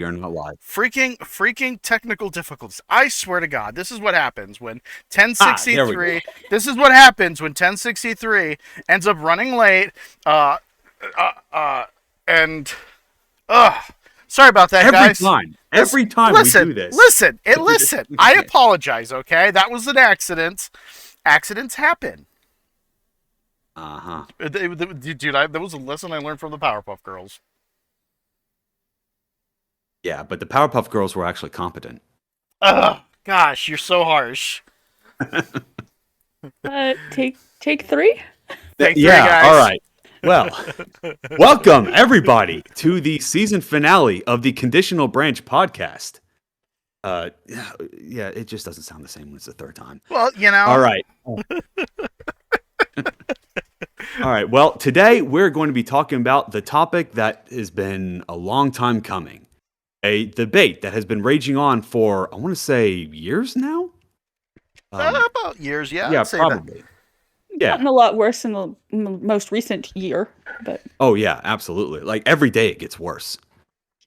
We are not live. Freaking technical difficulties. I swear to God, this is what happens when There we 1063. This is what happens when 1063 ends up running late. Uh, and sorry about that, guys. Every time Listen, we do this. listen. I apologize. Okay, that was an accident. Accidents happen. Dude, that was a lesson I learned from the Powerpuff Girls. Yeah, but the Powerpuff Girls were actually competent. Ugh, gosh, you're so harsh. Take three. Take three, Yeah, guys. all right. Well, welcome everybody to the season finale of the Conditional Branch podcast. Yeah, it just doesn't sound the same when it's the third time. Well, you know. All right. All right. Well, today we're going to be talking about the topic that has been a long time coming. A debate that has been raging on for, I want to say, years now? About years, yeah. Yeah, I'd say probably. Yeah. Gotten a lot worse in the most recent year, but Oh, yeah, absolutely. Like, every day it gets worse.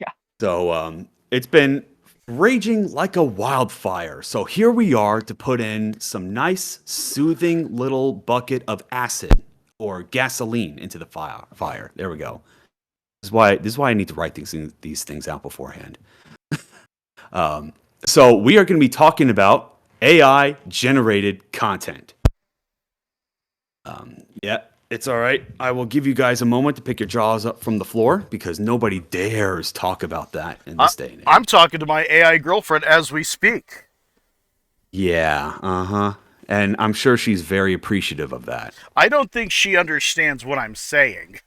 Yeah. So, it's been raging like a wildfire. So here we are to put in some nice, soothing little bucket of acid or gasoline into the fire. There we go. This is why I need to write these things out beforehand. So we are going to be talking about AI generated content. Yeah, it's all right. I will give you guys a moment to pick your jaws up from the floor because nobody dares talk about that in this day and age. I'm talking to my AI girlfriend as we speak. Yeah, and I'm sure she's very appreciative of that. I don't think she understands what I'm saying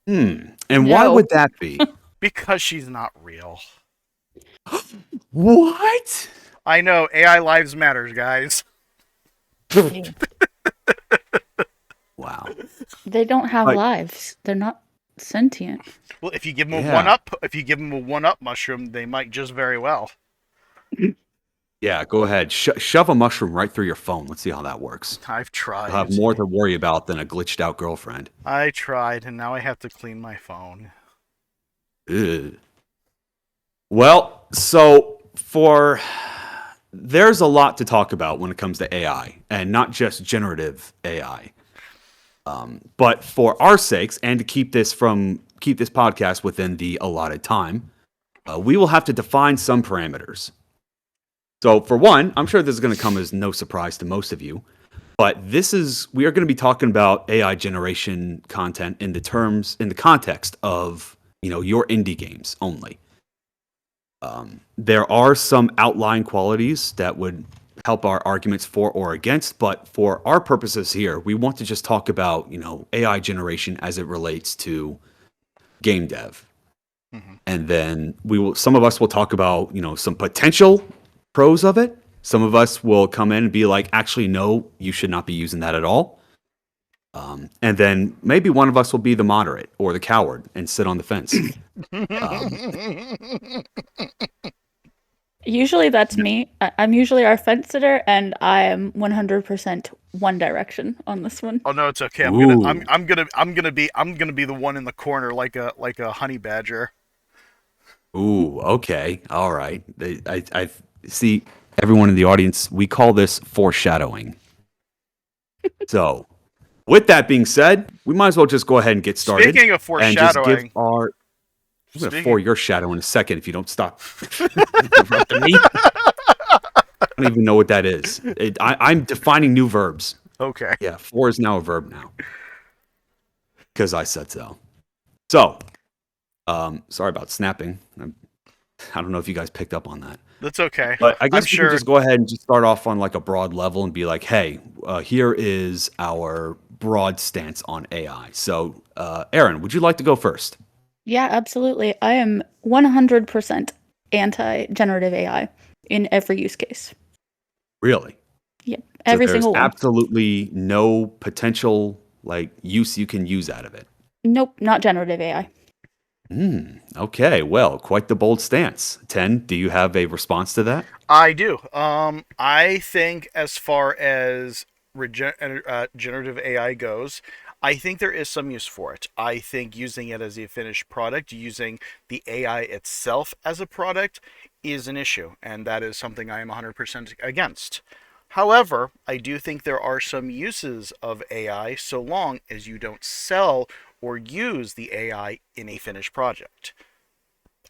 And why No. would that be? because she's not real. What? I know, AI lives matters, guys. Wow. they don't have Like- lives. They're not sentient. Well, if you give them a Yeah. one up mushroom, they might just very well. Yeah, go ahead. Shove a mushroom right through your phone. Let's see how that works. I've tried. You'll have more to worry about than a glitched out girlfriend. I tried, and now I have to clean my phone. Ugh. Well, so there's a lot to talk about when it comes to AI, and not just generative AI. But for our sakes, and to keep this podcast within the allotted time, we will have to define some parameters. So, for one, I'm sure this is going to come as no surprise to most of you, but we are going to be talking about AI generation content in the context of your indie games only. There are some outlying qualities that would help our arguments for or against, but for our purposes here, we want to just talk about AI generation as it relates to game dev. And then some of us will talk about some potential pros of it. Some of us will come in and be like, actually, no, you should not be using that at all. And then maybe one of us will be the moderate or the coward and sit on the fence. Usually that's me. I'm usually our fence sitter, and I am 100% One Direction on this one. Oh no, it's okay. Ooh. I'm gonna be the one in the corner like a honey badger. Ooh, okay, all right. I see. Everyone in the audience, we call this foreshadowing. So, with that being said, we might as well just go ahead and get started. Speaking of and just foreshadowing, give our. I'm going to Speaking- for your shadow in a second if you don't stop interrupting me. I don't even know what that is. I'm defining new verbs. okay. Yeah, for is now a verb now. Because I said so. So, sorry about snapping. I don't know if you guys picked up on that. That's okay. But I guess I'm we sure. can just go ahead and just start off on like a broad level and be like, hey, here is our broad stance on AI. So, Aaron, would you like to go first? Yeah, absolutely. I am 100% anti-generative AI in every use case. Really? Yep, So every there's single one. absolutely no potential use you can use out of it. Nope, not generative AI. Okay, well, quite the bold stance. 10, do you have a response to that? I do. I think as far as generative AI goes, I think there is some use for it. I think using it as a finished product, using the AI itself as a product, is an issue, and that is something I am 100% against. However, I do think there are some uses of AI so long as you don't sell or use the AI in a finished project.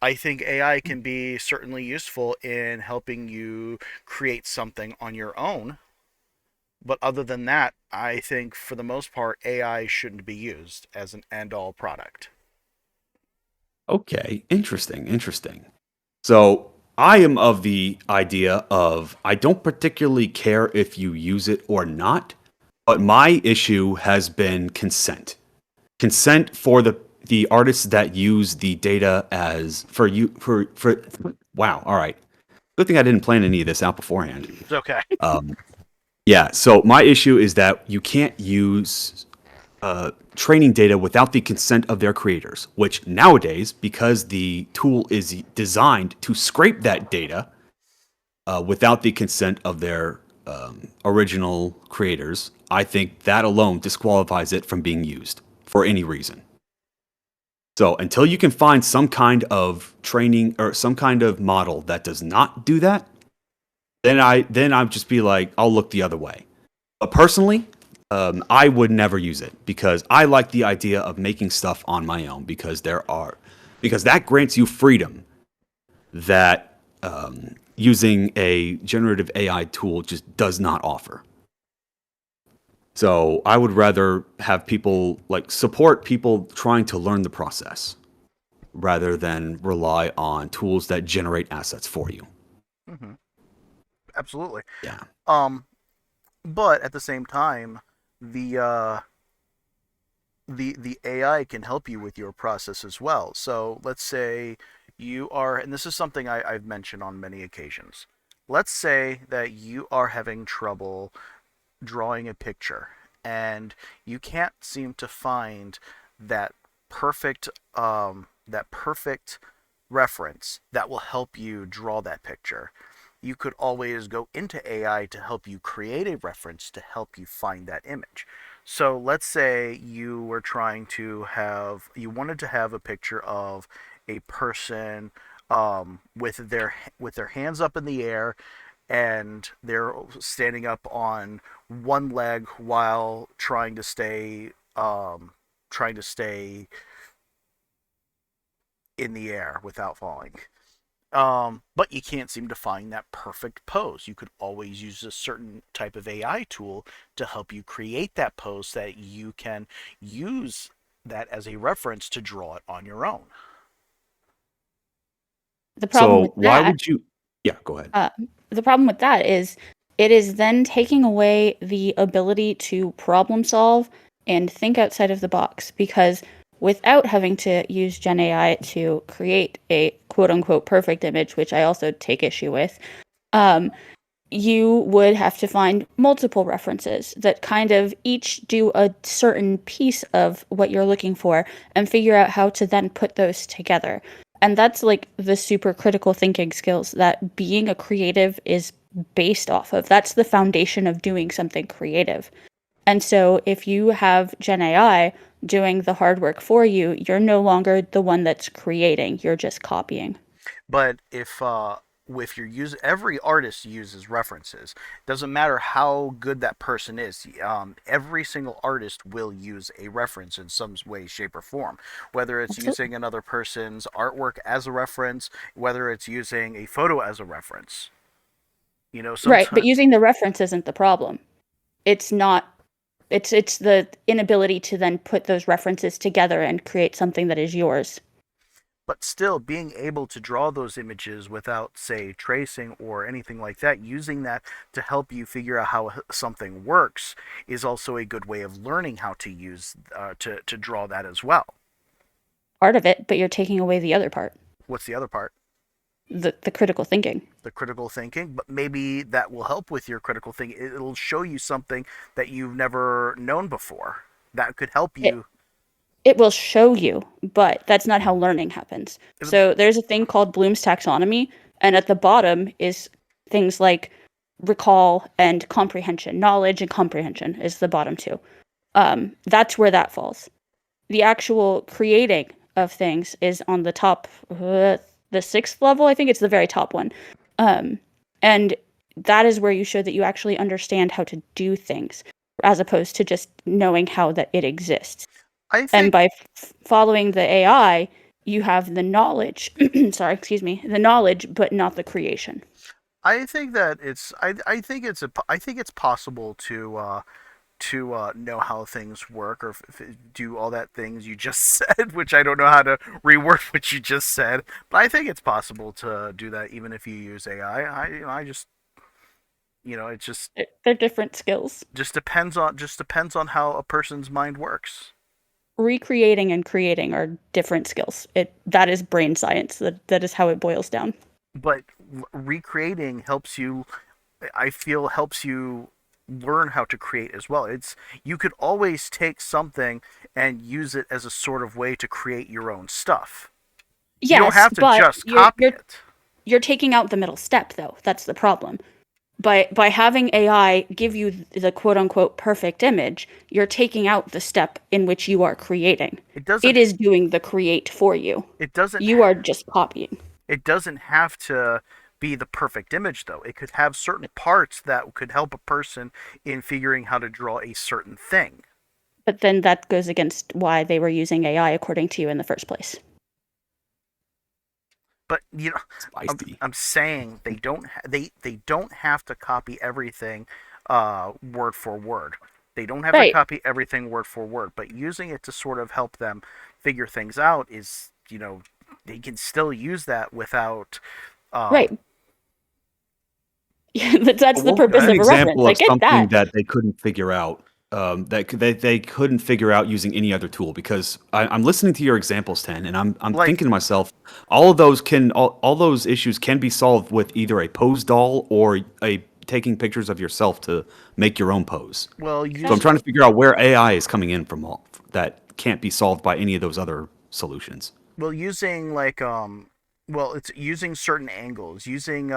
I think AI can be certainly useful in helping you create something on your own, but other than that, I think for the most part, AI shouldn't be used as an end all product. Okay, interesting, interesting. So I am of the idea of I don't particularly care if you use it or not, but my issue has been consent. Consent for the artists that use the data as for you for wow, all right. Good thing I didn't plan any of this out beforehand. It's okay. Um, yeah, so my issue is that you can't use training data without the consent of their creators, which nowadays, because the tool is designed to scrape that data without the consent of their original creators, I think that alone disqualifies it from being used for any reason. So until you can find some kind of training or some kind of model that does not do that, then I'd just be like, I'll look the other way. But personally, I would never use it because I like the idea of making stuff on my own because that grants you freedom that using a generative AI tool just does not offer. So I would rather have people like support people trying to learn the process rather than rely on tools that generate assets for you. Hmm. Absolutely. Yeah. Um, but at the same time, the uh, the AI can help you with your process as well. So let's say you are, and this is something I've mentioned on many occasions. Let's say that you are having trouble drawing a picture and you can't seem to find that perfect that perfect reference that will help you draw that picture. You could always go into AI to help you create a reference to help you find that image. So let's say you wanted to have a picture of a person with their hands up in the air and they're standing up on one leg while trying to stay in the air without falling. But you can't seem to find that perfect pose. You could always use a certain type of AI tool to help you create that pose so that you can use that as a reference to draw it on your own. The problem So with why that would you? Yeah, go ahead. Uh, the problem with that is it is then taking away the ability to problem solve and think outside of the box because without having to use Gen AI to create a quote unquote perfect image, which I also take issue with, um, you would have to find multiple references that kind of each do a certain piece of what you're looking for and figure out how to then put those together. And that's like the super critical thinking skills that being a creative is based off of. That's the foundation of doing something creative. And so if you have Gen AI doing the hard work for you, you're no longer the one that's creating, you're just copying. But if you're using, every artist uses references. Doesn't matter how good that person is. Every single artist will use a reference in some way, shape, or form. Whether it's Absolutely. using another person's artwork as a reference, whether it's using a photo as a reference. Right, but Sometimes. using the reference isn't the problem. It's not it's the inability to then put those references together and create something that is yours. But still, being able to draw those images without, say, tracing or anything like that, using that to help you figure out how something works, is also a good way of learning how to use to draw that as well. Part of it, but you're taking away the other part, What's the other part? the critical thinking. The critical thinking, but maybe that will help with your critical thinking. It'll show you something that you've never known before that could help It you. it will show you, but that's not how learning happens. So there's a thing called Bloom's taxonomy, and at the bottom is things like recall and comprehension. Knowledge and comprehension is the bottom two. That's where that falls. The actual creating of things is on the top, the 6th level. I think it's the very top one. And that is where you show that you actually understand how to do things, as opposed to just knowing how that it exists. I And think by following the AI, you have the knowledge. Sorry, excuse me, the knowledge, but not the creation. I think that I think it's possible to know how things work, or do all that things you just said, which I don't know how to reword what you just said, but I think it's possible to do that even if you use AI. I just, it They're different skills. just depends on how a person's mind works. Recreating and creating are different skills. That is brain science. That is how it boils down. But recreating helps you, I feel, helps you learn how to create as well. You could always take something and use it as a sort of way to create your own stuff. Yes, You don't have to but just copy it. you're taking out the middle step, though. That's the problem. By having AI give you the quote unquote perfect image, you're taking out the step in which you are creating. It is doing the create for you. You are just copying. It doesn't have to be the perfect image, though. It could have certain parts that could help a person in figuring how to draw a certain thing. But then that goes against why they were using AI, according to you, in the first place. But Spicy. I'm saying they don't have to copy everything word for word. They don't have to Right. copy everything word for word. But using it to sort of help them figure things out is, they can still use that without. Right. That's the Well, purpose an of a reference. example I of get something that. that they couldn't figure out, they couldn't figure out using any other tool, because I'm listening to your examples, Ten, and I'm Like- thinking to myself, all those issues can be solved with either a pose doll or taking pictures of yourself to make your own pose. Well, So I'm trying to figure out where AI is coming in from that can't be solved by any of those other solutions. using it's using certain angles, using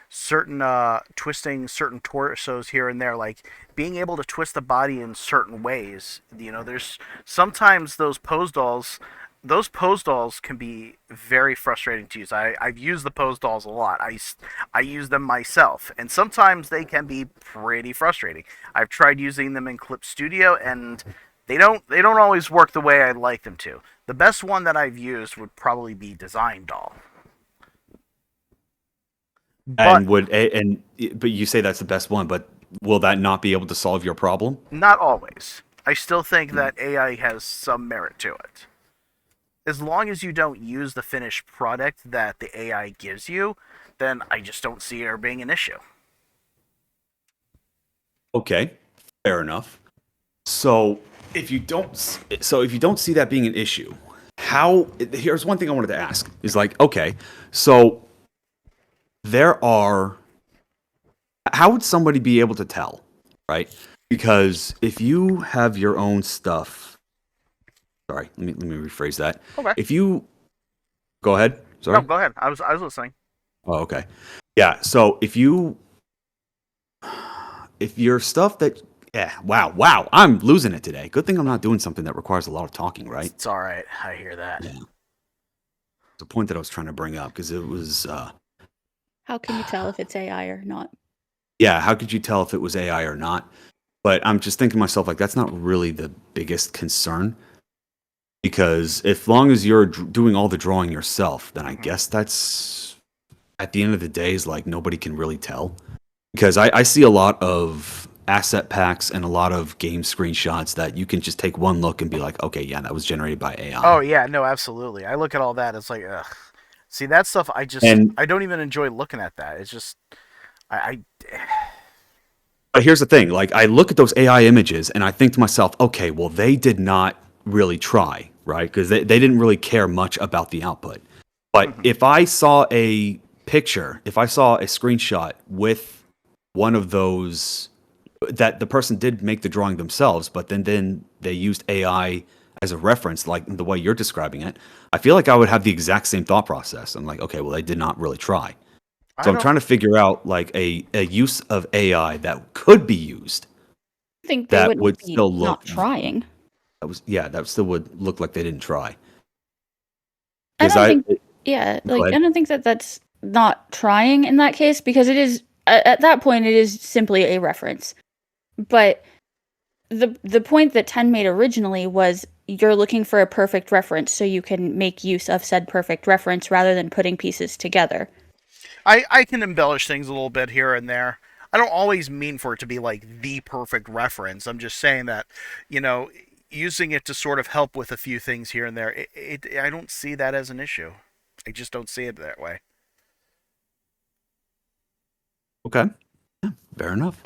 certain twisting certain torsos here and there, like being able to twist the body in certain ways. There's sometimes those pose dolls can be very frustrating to use. I've used the pose dolls a lot. I use them myself, and sometimes they can be pretty frustrating. I've tried using them in Clip Studio, and they don't always work the way I'd like them to. The best one that I've used would probably be Design Doll. But But you say that's the best one, but will that not be able to solve your problem? not always. I still think that AI has some merit to it. As long as you don't use the finished product that the AI gives you, then I just don't see there being an issue. Okay, fair enough. So if you don't see that being an issue, here's one thing I wanted to ask is, like, okay, so how would somebody be able to tell, right? Because if you have your own stuff, sorry, let me rephrase that. Okay. If you go ahead, sorry. No, go ahead. I was listening. Oh, okay. Yeah. So if your stuff that, wow, I'm losing it today. Good thing I'm not doing something that requires a lot of talking, right? It's all right. I hear that. Yeah. The point that I was trying to bring up, because it was, How can you tell if it's AI or not? yeah, how could you tell if it was AI or not? But I'm just thinking to myself, like, that's not really the biggest concern, because as long as you're doing all the drawing yourself, then I guess that's, at the end of the day, is like nobody can really tell. Because I see a lot of asset packs and a lot of game screenshots that you can just take one look and be like, okay, yeah, that was generated by AI. Oh yeah, no, absolutely. I look at all that. It's like, ugh. See, that stuff. I don't even enjoy looking at that. It's just, But here's the thing, like, I look at those AI images and I think to myself, okay, well, they did not really try, right? Because they didn't really care much about the output. But if I saw a picture, if I saw a screenshot with one of those, that the person did make the drawing themselves, but then they used AI as a reference, like the way you're describing it, I feel like I would have the exact same thought process. I'm like, okay, well, they did not really try. So I'm trying to figure out, like, a use of AI that could be used. think they that wouldn't would be still not look trying. that still would look like they didn't try. I Because don't I think, yeah, go like ahead. I don't think that that's not trying in that case because it is at that point it is simply a reference. But the point that 10 made originally was you're looking for a perfect reference so you can make use of said perfect reference rather than putting pieces together. I can embellish things a little bit here and there. I don't always mean for it to be like the perfect reference. I'm just saying that, you know, using it to sort of help with a few things here and there, I don't see that as an issue. I just don't see it that way. Okay, fair enough.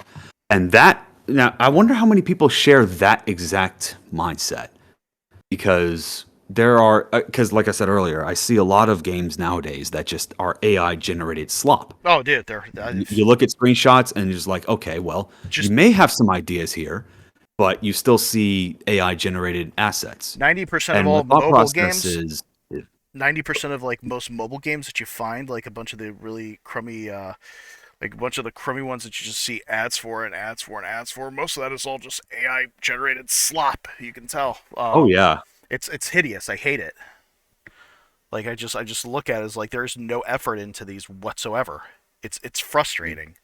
And that now, I wonder how many people share that exact mindset because there are because like I said earlier, I see a lot of games nowadays that just are AI generated slop. Oh, dude, You look at screenshots and you're just like, okay, well, you just may have some ideas here, but you still see AI generated assets. 90% of And my all thought mobile process games, is, 90% of like most mobile games that you find, like a bunch of the really crummy like a bunch of the crummy ones that you just see ads for and ads for and ads for. Most of that is all just AI generated slop. You can tell. oh yeah, It's hideous. I hate it. Like I just look at it as like there's no effort into these whatsoever. It's frustrating.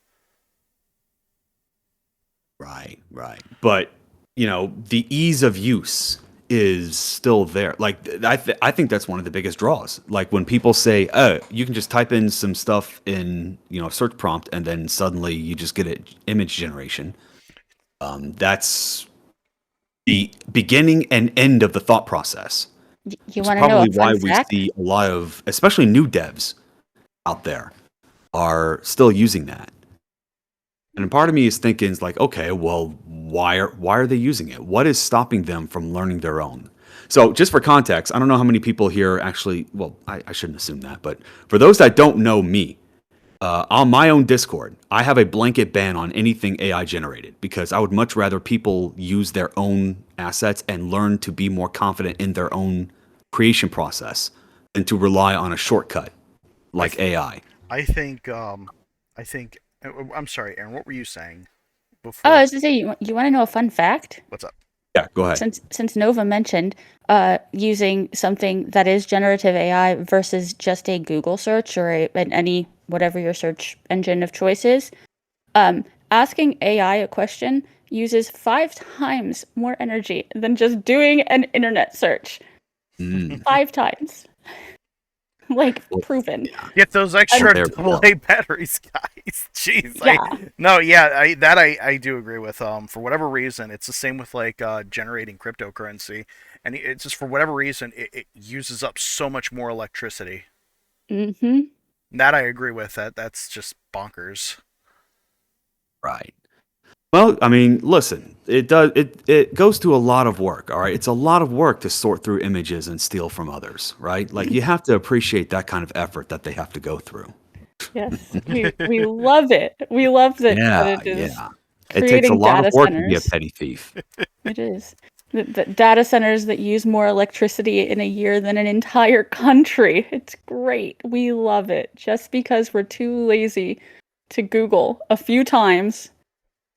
right, right. But the ease of use is still there. Like I think that's one of the biggest draws. Like when people say, "Oh, you can just type in some stuff in a search prompt, and then suddenly you just get an image generation." That's the beginning and end of the thought process. You It's want to know a probably why fun we fact? see a lot of, especially new devs out there, are still using that. And part of me is thinking, it's like, okay, well, why are they using it? What is stopping them from learning their own? So, just for context, I don't know how many people here actually. Well, I shouldn't assume that, but for those that don't know me, on my own Discord, I have a blanket ban on anything AI generated because I would much rather people use their own assets and learn to be more confident in their own creation process than to rely on a shortcut I like AI. I think I think I'm sorry, Aaron. What were you saying Oh, I before? was to say you want to know a fun fact? What's up? Yeah, go ahead. Since Nova mentioned using something that is generative AI versus just a Google search or any whatever your search engine of choice is, asking AI a question uses 5 times more energy than just doing an internet search. Mm, 5 times, like well, proven. yeah. Get those And Well, extra there we double go. A batteries, guys. Jeez, yeah, no, yeah, I do agree with. For whatever reason, it's the same with like generating cryptocurrency, and it's just for whatever reason it uses up so much more electricity. mm-hmm. That I agree with. That's just bonkers. Right. Well, I mean, listen, it goes to a lot of work, all right? It's a lot of work to sort through images and steal from others, right? Like you have to appreciate that kind of effort that they have to go through. Yes, we love it. We love that Yeah, it is yeah. It takes a creating lot of data work to be a centers. petty thief. It is. The data centers that use more electricity in a year than an entire country. It's great. We love it. Just because we're too lazy to Google a few times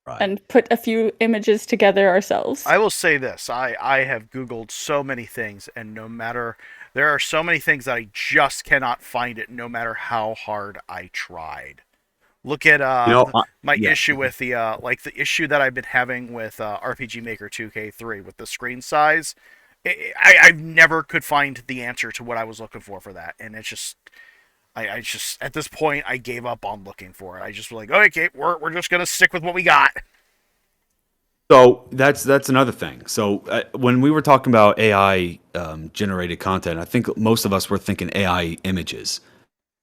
Right. and put a few images together ourselves. I will say this: I have Googled so many things, and no matter there are so many things that I just cannot find it, no matter how hard I tried. Look at You know, my yeah. issue with the like the issue that I've been having with RPG Maker 2K3 with the screen size. I never could find the answer to what I was looking for that, and it's just I just at this point I gave up on looking for it. I just was like, okay, we're just gonna stick with what we got. So that's another thing. So when we were talking about AI generated content, I think most of us were thinking AI images.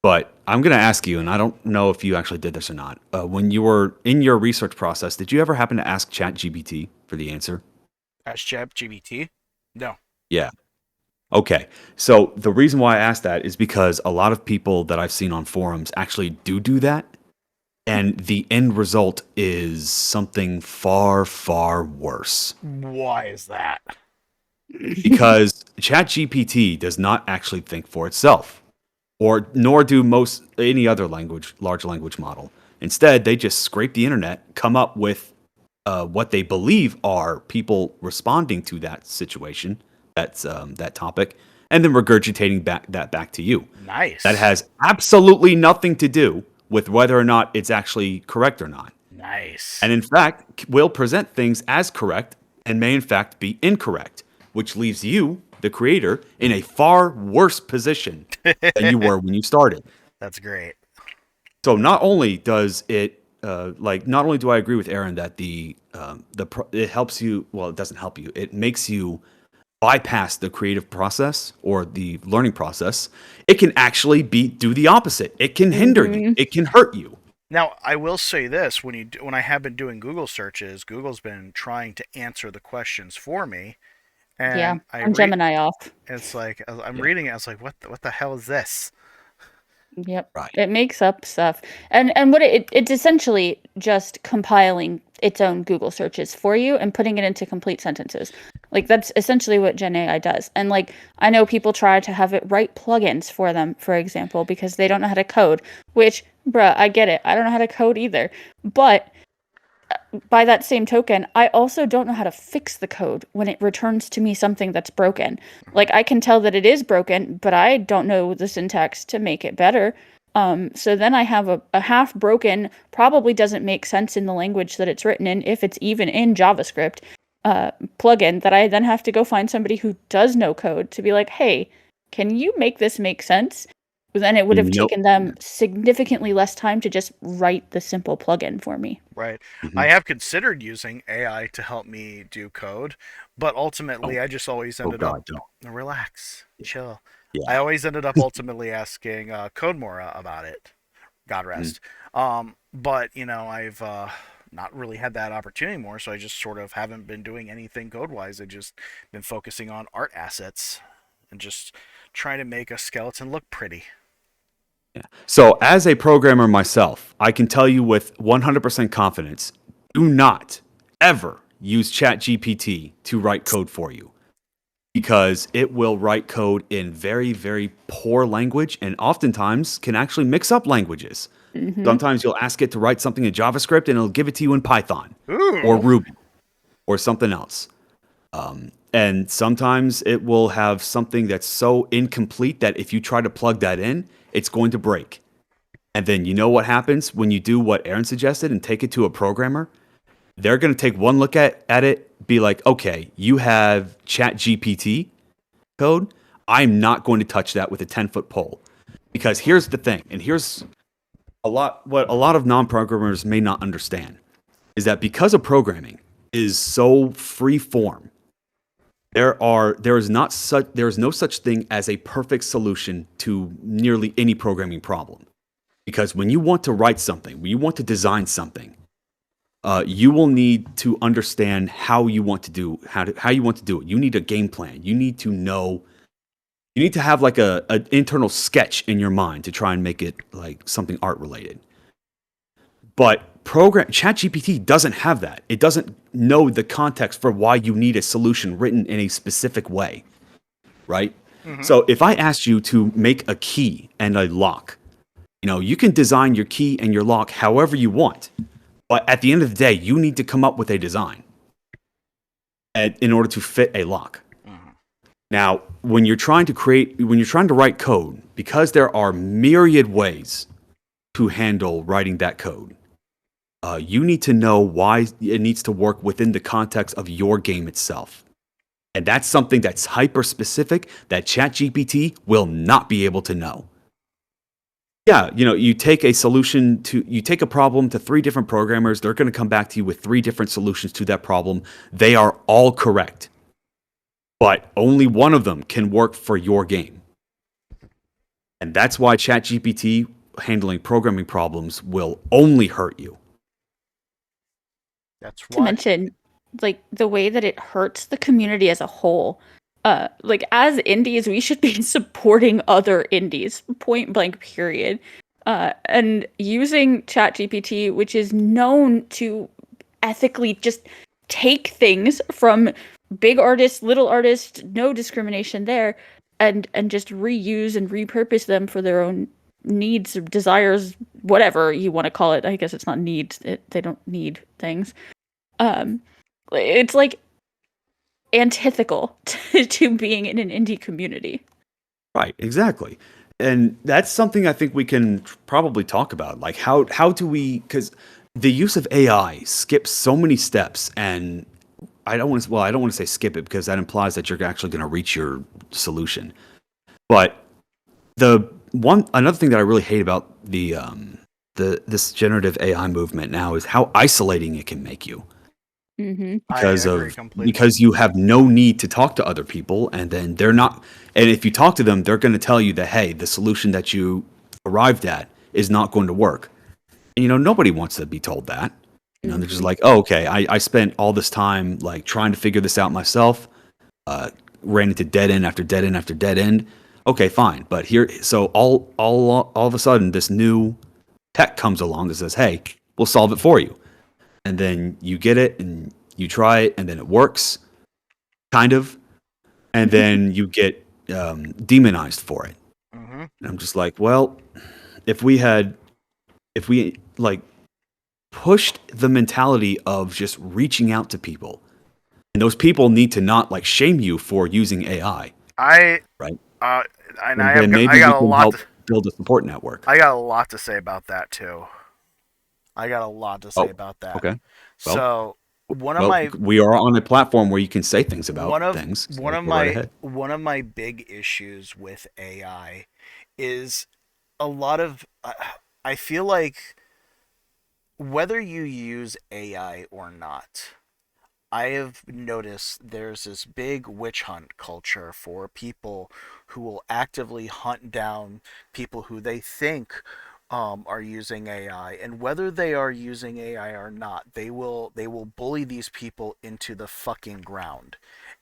But I'm going to ask you, and I don't know if you actually did this or not. When you were in your research process, did you ever happen to ask ChatGPT for the answer? As ChatGPT, no. Yeah. Okay. So the reason why I asked that is because a lot of people that I've seen on forums actually do that. And the end result is something far, far worse. Why is that? Because ChatGPT does not actually think for itself, or nor do most any other large language model. Instead, they just scrape the internet, come up with what they believe are people responding to that situation, that topic, and then regurgitating back to you. Nice. That has absolutely nothing to do with whether or not it's actually correct or not. Nice. And in fact, will present things as correct and may in fact be incorrect, which leaves you, the creator, in a far worse position than you were when you started. That's great. So not only does it, not only do I agree with Aaron that it helps you. Well, it doesn't help you. It makes you bypass the creative process or the learning process. It can actually do the opposite. It can hinder you. It can hurt you. Now, I will say this: when I have been doing Google searches, Google's been trying to answer the questions for me, and Yeah, I'm Gemini off. It's like I'm reading it. I was like, what the hell is this? Yep. Right. It makes up stuff. And what it's essentially just compiling its own Google searches for you and putting it into complete sentences. Like that's essentially what Gen AI does. And like I know people try to have it write plugins for them, for example, because they don't know how to code, which bruh, I get it. I don't know how to code either. But by that same token, I also don't know how to fix the code when it returns to me something that's broken. Like I can tell that it is broken, but I don't know the syntax to make it better. So then I have a half broken, probably doesn't make sense in the language that it's written in, if it's even in JavaScript, plugin that I then have to go find somebody who does know code to be like, hey, can you make this make sense? Then it would have taken them significantly less time to just write the simple plugin for me. Right. I have considered using AI to help me do code, but ultimately I just always ended up relax, chill. Yeah. I always ended up ultimately asking Codemora about it. God rest. But I've not really had that opportunity anymore, so I just sort of haven't been doing anything code-wise. I've just been focusing on art assets and just trying to make a skeleton look pretty. Yeah. So as a programmer myself, I can tell you with 100% confidence, do not ever use ChatGPT to write code for you, because it will write code in very, very poor language and oftentimes can actually mix up languages. Mm-hmm. Sometimes you'll ask it to write something in JavaScript and it'll give it to you in Python or Ruby or something else. And sometimes it will have something that's so incomplete that if you try to plug that in, it's going to break. And then you know what happens when you do what Aaron suggested and take it to a programmer? They're going to take one look at it, be like, okay, you have ChatGPT code. I'm not going to touch that with a 10-foot pole. Because here's the thing, and here's what a lot of non-programmers may not understand, is that because of programming is so free form, there is no such thing as a perfect solution to nearly any programming problem. Because when you want to write something, when you want to design something, you will need to understand how you want to do it. You need a game plan. You need to have like an internal sketch in your mind to try and make it like something art related. But ChatGPT doesn't have that. It doesn't know the context for why you need a solution written in a specific way, right? Mm-hmm. So if I asked you to make a key and a lock, you can design your key and your lock however you want. But at the end of the day, you need to come up with a design in order to fit a lock. Mm-hmm. Now, when you're trying to write code, because there are myriad ways to handle writing that code, you need to know why it needs to work within the context of your game itself. And that's something that's hyper specific that ChatGPT will not be able to know. Yeah, you take a problem to 3 different programmers, they're going to come back to you with 3 different solutions to that problem. They are all correct. But only one of them can work for your game. And that's why ChatGPT handling programming problems will only hurt you. That's why. To mention, like, the way that it hurts the community as a whole. Like, as indies, we should be supporting other indies, point blank, period. And using ChatGPT, which is known to ethically just take things from big artists, little artists, no discrimination there, and just reuse and repurpose them for their own needs, desires, whatever you want to call it. I guess it's not needs. They don't need things. It's like antithetical to being in an indie community. Right, exactly. And that's something I think we can probably talk about. Like how do we, because the use of AI skips so many steps, and I don't want to, well, I don't want to say skip it because that implies that you're actually going to reach your solution. But another thing that I really hate about this generative AI movement now is how isolating it can make you. Mm-hmm. because I agree of completely. because you have no need to talk to other people, and then they're not, and if you talk to them, they're going to tell you that, hey, the solution that you arrived at is not going to work. And nobody wants to be told that. They're just like, oh, okay, I spent all this time like trying to figure this out myself, ran into dead end after dead end after dead end. Okay, fine, but so all of a sudden this new tech comes along that says, hey, we'll solve it for you. And then you get it and you try it and then it works, kind of, and then you get demonized for it. Mm-hmm. And I'm just like, well, if we like pushed the mentality of just reaching out to people, and those people need to not like shame you for using AI, I right? and And then maybe I we got a can lot. help build a support network. I got a lot to say about that too. I got a lot to say Oh, about that. okay. Well, So one of well, my we are on a platform where you can say things about one of things. So one of go right my ahead. one of my big issues with AI is a lot of I feel like whether you use AI or not, I have noticed there's this big witch hunt culture for people who will actively hunt down people who they think are using AI, and whether they are using AI or not, they will bully these people into the fucking ground.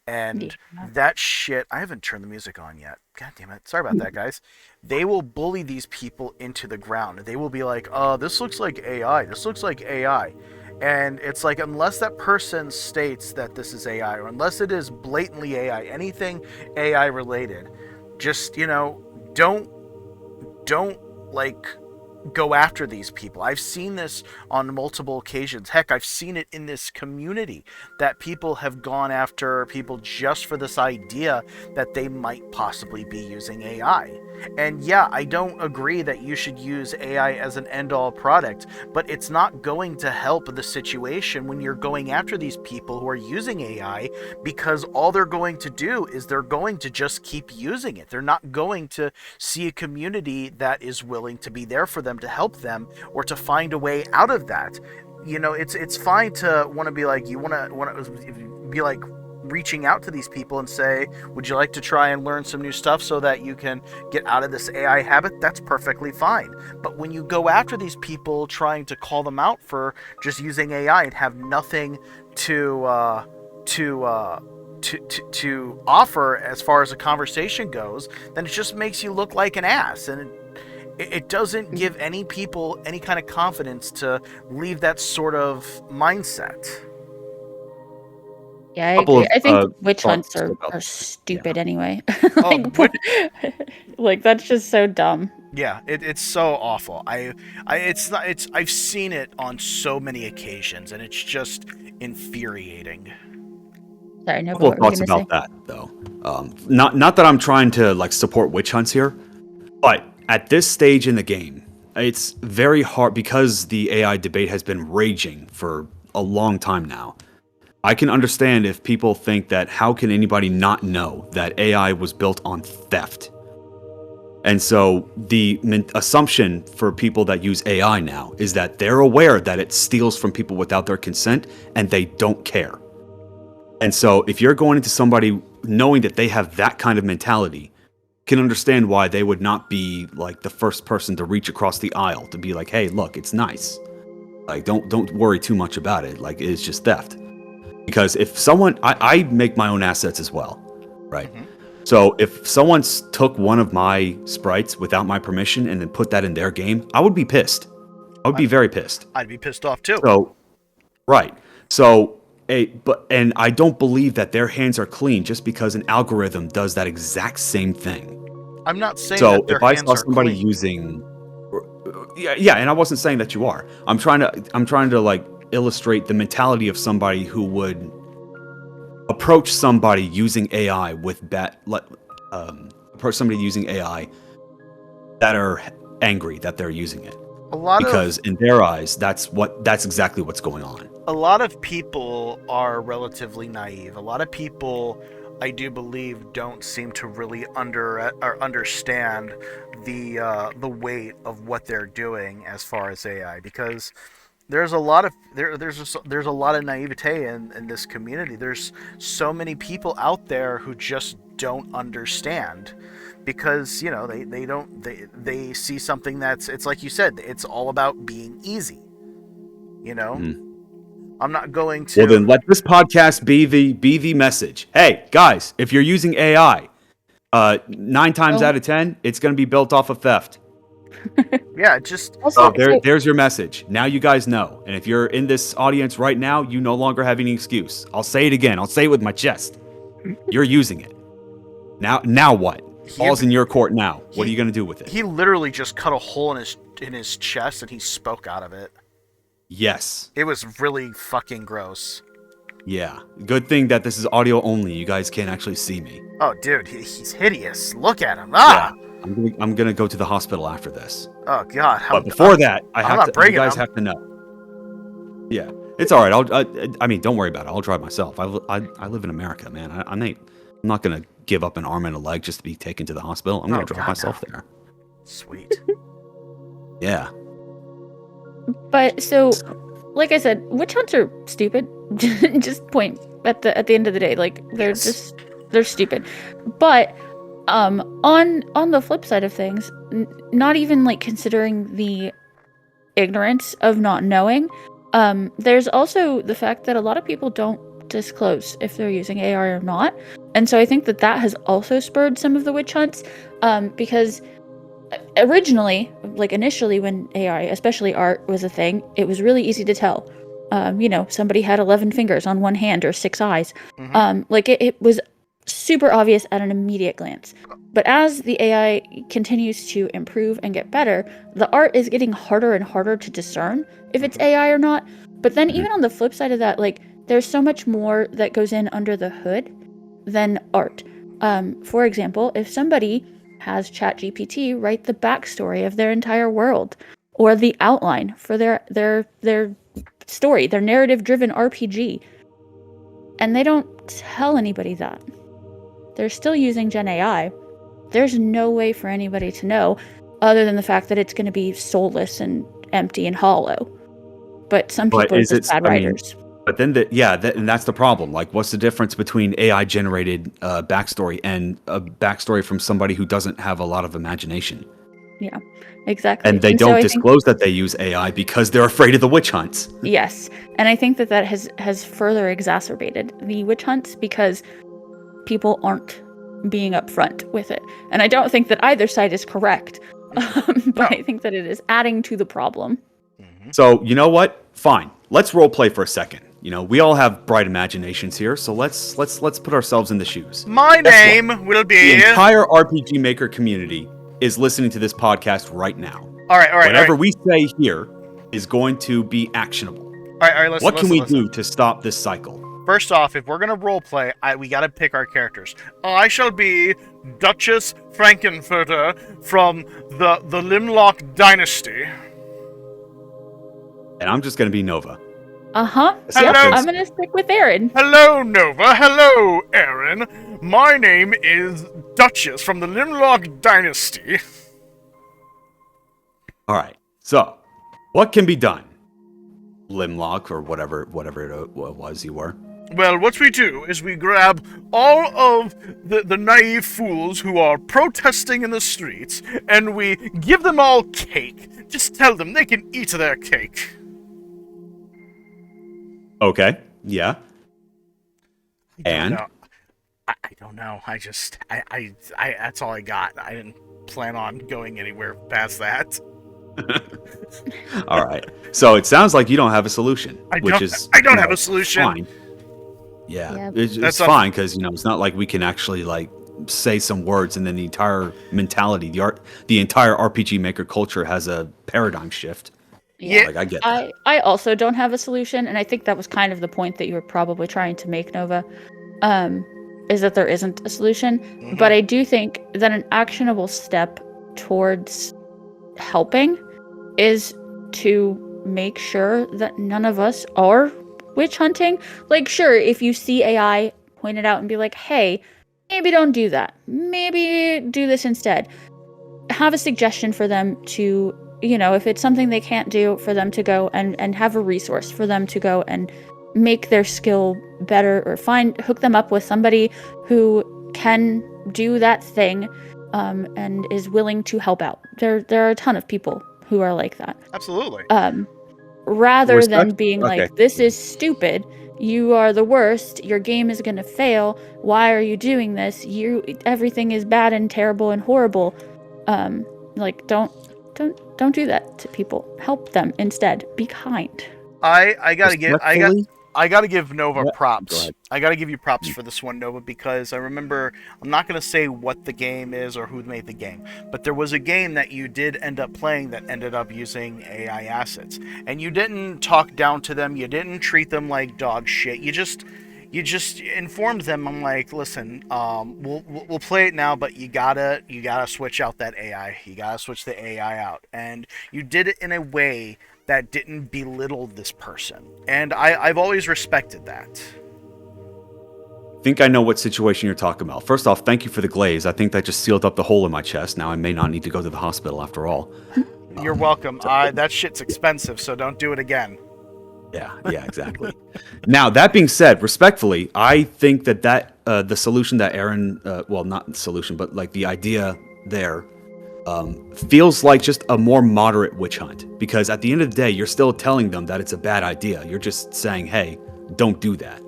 Yeah. And that shit, I haven't turned the music on yet. God damn it. Sorry about that, guys. They will bully these people into the ground. They will be like, this looks like AI. This looks like AI. And it's like, unless that person states that this is AI, or unless it is blatantly AI, anything AI related, just, don't like go after these people. I've seen this on multiple occasions. Heck, I've seen it in this community that people have gone after people just for this idea that they might possibly be using AI. And yeah, I don't agree that you should use AI as an end-all product, but it's not going to help the situation when you're going after these people who are using AI, because all they're going to do is they're going to just keep using it. They're not going to see a community that is willing to be there for them to help them or to find a way out of that. It's fine to want to be like, you want to be like reaching out to these people and say, would you like to try and learn some new stuff so that you can get out of this AI habit? That's perfectly fine. But when you go after these people trying to call them out for just using AI and have nothing to offer as far as a conversation goes, then it just makes you look like an ass, and it doesn't give any people any kind of confidence to leave that sort of mindset. Yeah, I Couple agree. of I think witch thoughts hunts are about that. stupid anyway. Oh, Like, like that's just so dumb. Yeah, it's so awful. It's not. It's I've seen it on so many occasions, and it's just infuriating. Sorry, no, Couple what of were you thoughts gonna say? about that though. Not that I'm trying to like support witch hunts here, but at this stage in the game, it's very hard because the AI debate has been raging for a long time now. I can understand if people think that how can anybody not know that AI was built on theft? And so the assumption for people that use AI now is that they're aware that it steals from people without their consent and they don't care. And so if you're going into somebody knowing that they have that kind of mentality, can understand why they would not be like the first person to reach across the aisle to be like, hey, look, it's nice. Like, don't worry too much about it. Like, it's just theft. Because if someone, I make my own assets as well, right? Mhm. So if someone took one of my sprites without my permission and then put that in their game, I would be pissed. I would be very pissed. I'd be pissed off too. So, right. So, and I don't believe that their hands are clean just because an algorithm does that exact same thing. I'm not saying So that their if I hands saw are somebody clean. using, yeah, and I wasn't saying that you are. I'm trying to like illustrate the mentality of somebody who would approach somebody using AI approach somebody using AI that are angry that they're using it. Because in their eyes, that's exactly what's going on. A lot of people are relatively naive. A lot of people, I do believe, don't seem to really understand the weight of what they're doing as far as AI, because there's a lot of there's a lot of naivete in this community. There's so many people out there who just don't understand, because they see something it's like you said, it's all about being easy. I'm not going to. Well, then let this podcast be the message. Hey guys, if you're using AI, 9 times out of 10, it's going to be built off of theft. Yeah, just Also, there's your message. Now you guys know. And if you're in this audience right now, you no longer have any excuse. I'll say it again. I'll say it with my chest. You're using it. Now what? Ball's in your court now. What are you going to do with it? He literally just cut a hole in his chest and he spoke out of it. Yes. It was really fucking gross. Yeah. Good thing that this is audio only. You guys can't actually see me. Oh, dude, he's hideous. Look at him. Ah! Yeah. I'm gonna go to the hospital after this. Oh God! But before that, you guys him. have to know. Yeah, it's all right. I mean, don't worry about it. I'll drive myself. I live in America, man. I'm not gonna give up an arm and a leg just to be taken to the hospital. I'm gonna drive myself there. Sweet. Yeah. But so, like I said, witch hunts are stupid. Just point at the end of the day, like they're stupid. But on the flip side of things, not even like considering the ignorance of not knowing, there's also the fact that a lot of people don't disclose if they're using AI or not, and so I think that has also spurred some of the witch hunts, because initially when AI, especially art, was a thing, it was really easy to tell. Somebody had 11 fingers on one hand or 6 eyes. Mm-hmm. It was super obvious at an immediate glance. But as the AI continues to improve and get better, the art is getting harder and harder to discern if it's AI or not. But then even on the flip side of that, there's so much more that goes in under the hood than art. For example, if somebody has ChatGPT write the backstory of their entire world, or the outline for their story, their narrative-driven RPG, and they don't tell anybody that, they're still using Gen AI, there's no way for anybody to know, other than the fact that it's going to be soulless and empty and hollow. But some people are just bad writers. But then, and that's the problem. What's the difference between AI-generated backstory and a backstory from somebody who doesn't have a lot of imagination? Yeah, exactly. And they don't disclose that they use AI because they're afraid of the witch hunts. Yes, and I think that has further exacerbated the witch hunts because people aren't being upfront with it. And I don't think that either side is correct, but I think that it is adding to the problem. Mm-hmm. So, you know what? Fine. Let's role play for a second. We all have bright imaginations here, so let's put ourselves in the shoes. My name will be... The entire RPG Maker community is listening to this podcast right now. All right. Whatever we say here is going to be actionable. All right, listen. What can we do to stop this cycle? First off, if we're going to roleplay, we got to pick our characters. I shall be Duchess Frankenfurter from the Limlock Dynasty. And I'm just going to be Nova. Uh-huh. Yep, I'm going to stick with Aaron. Hello, Nova. Hello, Aaron. My name is Duchess from the Limlock Dynasty. All right. So, what can be done? Limlock, or whatever it was you were. Well, what we do is we grab all of the naive fools who are protesting in the streets, and we give them all cake. Just tell them they can eat their cake. Okay, yeah. I don't know. I that's all I got. I didn't plan on going anywhere past that. All right. So it sounds like you don't have a solution. I don't have a solution. Fine. Yeah, it's fine because it's not like we can actually say some words and then the entire mentality, the entire RPG Maker culture has a paradigm shift. Yeah. Like I get that. I also don't have a solution, and I think that was kind of the point that you were probably trying to make, Nova. Is that there isn't a solution, but I do think that an actionable step towards helping is to make sure that none of us are witch hunting. Like, sure, if you see AI, point it out and be like, hey, maybe don't do that. Maybe do this instead. Have a suggestion for them to, if it's something they can't do, for them to go and have a resource for them to go and make their skill better, or hook them up with somebody who can do that thing, and is willing to help out. There are a ton of people who are like that. Absolutely. Rather than being Okay. like, this is stupid, you are the worst, your game is gonna fail, why are you doing this, everything is bad and terrible and horrible. Like, don't do that to people. Help them instead. Be kind. I gotta Respectfully? I gotta give Nova Yeah, go props. ahead. I gotta give you props for this one, Nova, because I remember, I'm not gonna say what the game is or who made the game, but there was a game that you did end up playing that ended up using AI assets, and you didn't talk down to them, you didn't treat them like dog shit. You just informed them. I'm like, listen, we'll play it now, but you gotta switch out that AI. You gotta switch the AI out, and you did it in a way that didn't belittle this person, and I've always respected that. I think I know what situation you're talking about. First off, thank you for the glaze. I think that just sealed up the hole in my chest. Now I may not need to go to the hospital after all. You're welcome. That shit's expensive, so don't do it again. Yeah, exactly. Now, that being said, respectfully, I think that the solution that Aaron, well, not the solution, but like the idea there, feels like just a more moderate witch hunt. Because at the end of the day, you're still telling them that it's a bad idea. You're just saying, hey, don't do that.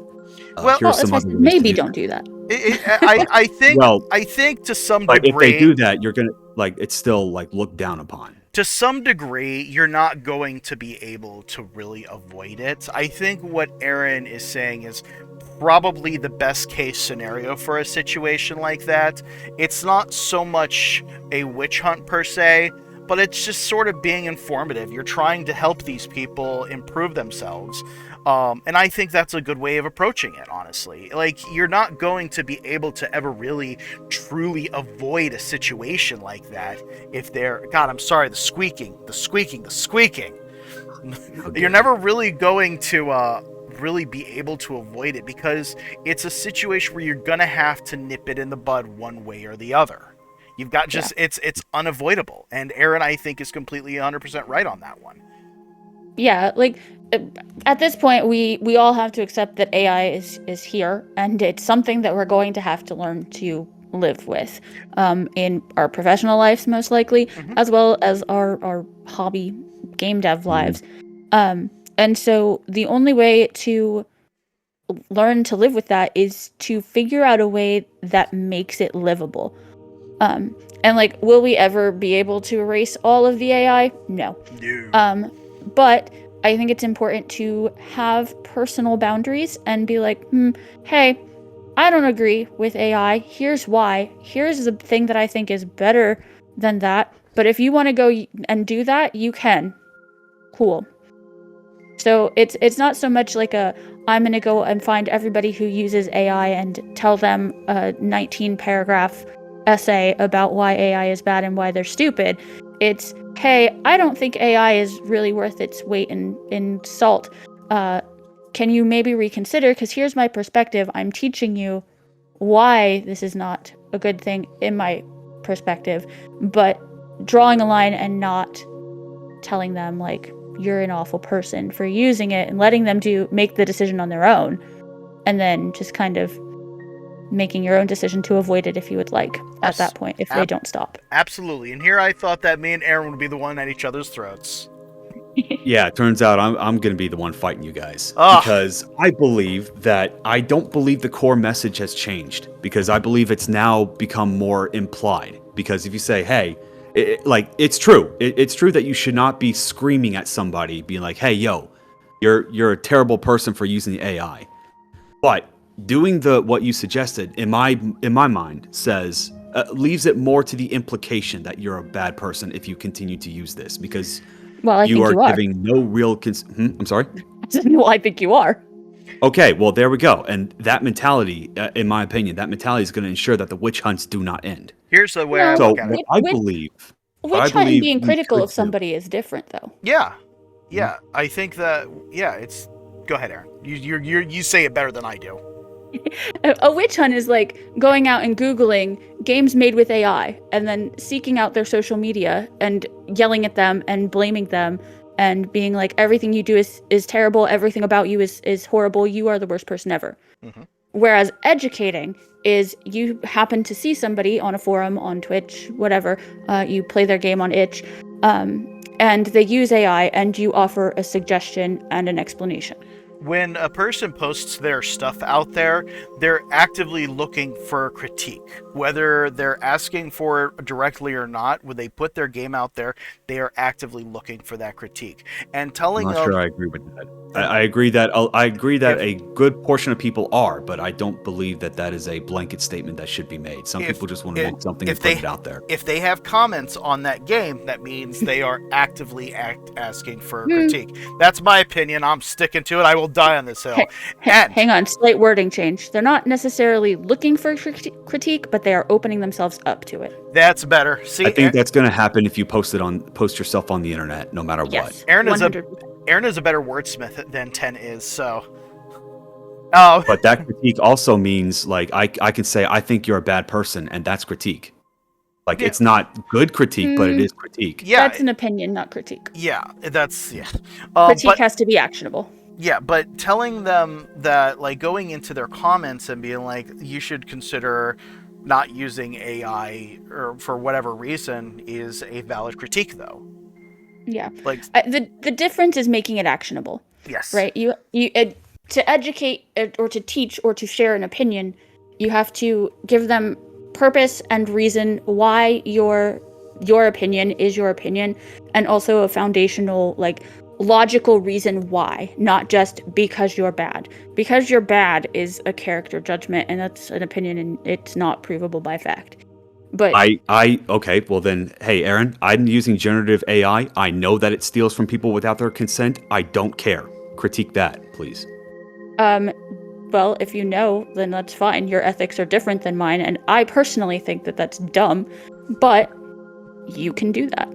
Well, here's some other ways to maybe do don't do that. I think Well, I think to some But degree, if they do that, you're gonna it's still like looked down upon. to some degree, you're not going to be able to really avoid it. I think what Aaron is saying is probably the best case scenario for a situation like that. It's not so much a witch hunt per se, but it's just sort of being informative. You're trying to help these people improve themselves. And I think that's a good way of approaching it, honestly. Like, you're not going to be able to ever really, truly avoid a situation like that if they're... God, I'm sorry, the squeaking. You're never really going to really be able to avoid it, because it's a situation where you're gonna have to nip it in the bud one way or the other. You've got just... Yeah. It's unavoidable. And Aaron, I think, is completely 100% right on that one. Yeah, like, at this point, we all have to accept that AI is here, and it's something that we're going to have to learn to live with, in our professional lives, most likely, as well as our hobby game dev lives. And so the only way to learn to live with that is to figure out a way that makes it livable. And like, will we ever be able to erase all of the AI? No. But I think it's important to have personal boundaries and be like, hey, I don't agree with AI. Here's why. Here's the thing that I think is better than that. But if you want to go and do that, you can. Cool. So it's not so much like I'm going to go and find everybody who uses AI and tell them a 19-paragraph essay about why AI is bad and why they're stupid. It's, hey, I don't think AI is really worth its weight in salt. Can you maybe reconsider? Because here's my perspective. I'm teaching you why this is not a good thing in my perspective, but drawing a line and not telling them, like, you're an awful person for using it, and letting them make the decision on their own, and then just kind of making your own decision to avoid it if you would like at that point, if they don't stop. Absolutely. And here I thought that me and Aaron would be the one at each other's throats. Yeah, it turns out I'm going to be the one fighting you guys. Ugh. Because I don't believe the core message has changed. Because I believe it's now become more implied. Because if you say, hey, it's true. It's true that you should not be screaming at somebody, being like, hey, yo, you're a terrible person for using the AI. But doing what you suggested, in my mind, says leaves it more to the implication that you're a bad person if you continue to use this. Because Well, I think You are you are. giving no real. I'm sorry. Well, I think you are. Okay, well there we go. And that mentality, in my opinion, that mentality is going to ensure that the witch hunts do not end. Here's the way No. I So look at it. what I believe, Witch hunt and being we critical should of do- somebody is different, though. Yeah, I think that. Yeah, it's. Go ahead, Aaron. You say it better than I do. A witch hunt is like going out and Googling games made with AI and then seeking out their social media and yelling at them and blaming them and being like, everything you do is terrible, everything about you is horrible, you are the worst person ever. Mhm. Whereas educating is you happen to see somebody on a forum, on Twitch, whatever, you play their game on itch, and they use AI and you offer a suggestion and an explanation. When a person posts their stuff out there, they're actively looking for critique. Whether they're asking for it directly or not, when they put their game out there, they are actively looking for that critique. And telling I'm not them, sure I agree with that. I agree that a good portion of people are, but I don't believe that that is a blanket statement that should be made. Some people just want to make something and put it out there. if they have comments on that game, that means they are actively asking for critique. That's my opinion. I'm sticking to it. I will die on this hill. And Hang on, slight wording change. They're not necessarily looking for critique, but they are opening themselves up to it. that's better. See, I think that's going to happen if you post yourself on the internet, no matter Yes, what. Aaron is 100%. Aaron is a better wordsmith than 10 is, so. Oh, But that critique also means like I can say I think you're a bad person, and that's critique. Like Yeah. it's not good critique, but it is critique. yeah, That's an opinion, not critique. yeah, that's yeah. Critique But has to be actionable. yeah, but telling them that, like, going into their comments and being like, you should consider not using AI or for whatever reason is a valid critique, though. Yeah. Like, The difference is making it actionable, yes, right? You to educate or to teach or to share an opinion, you have to give them purpose and reason why your opinion is your opinion, and also a foundational, like, logical reason why, not just because you're bad. Because you're bad is a character judgment, and that's an opinion, and it's not provable by fact. But Okay, well then, hey Aaron, I'm using generative AI. I know that it steals from people without their consent. I don't care. Critique that, please. well, if you know, then that's fine. Your ethics are different than mine, and I personally think that that's dumb, but you can do that.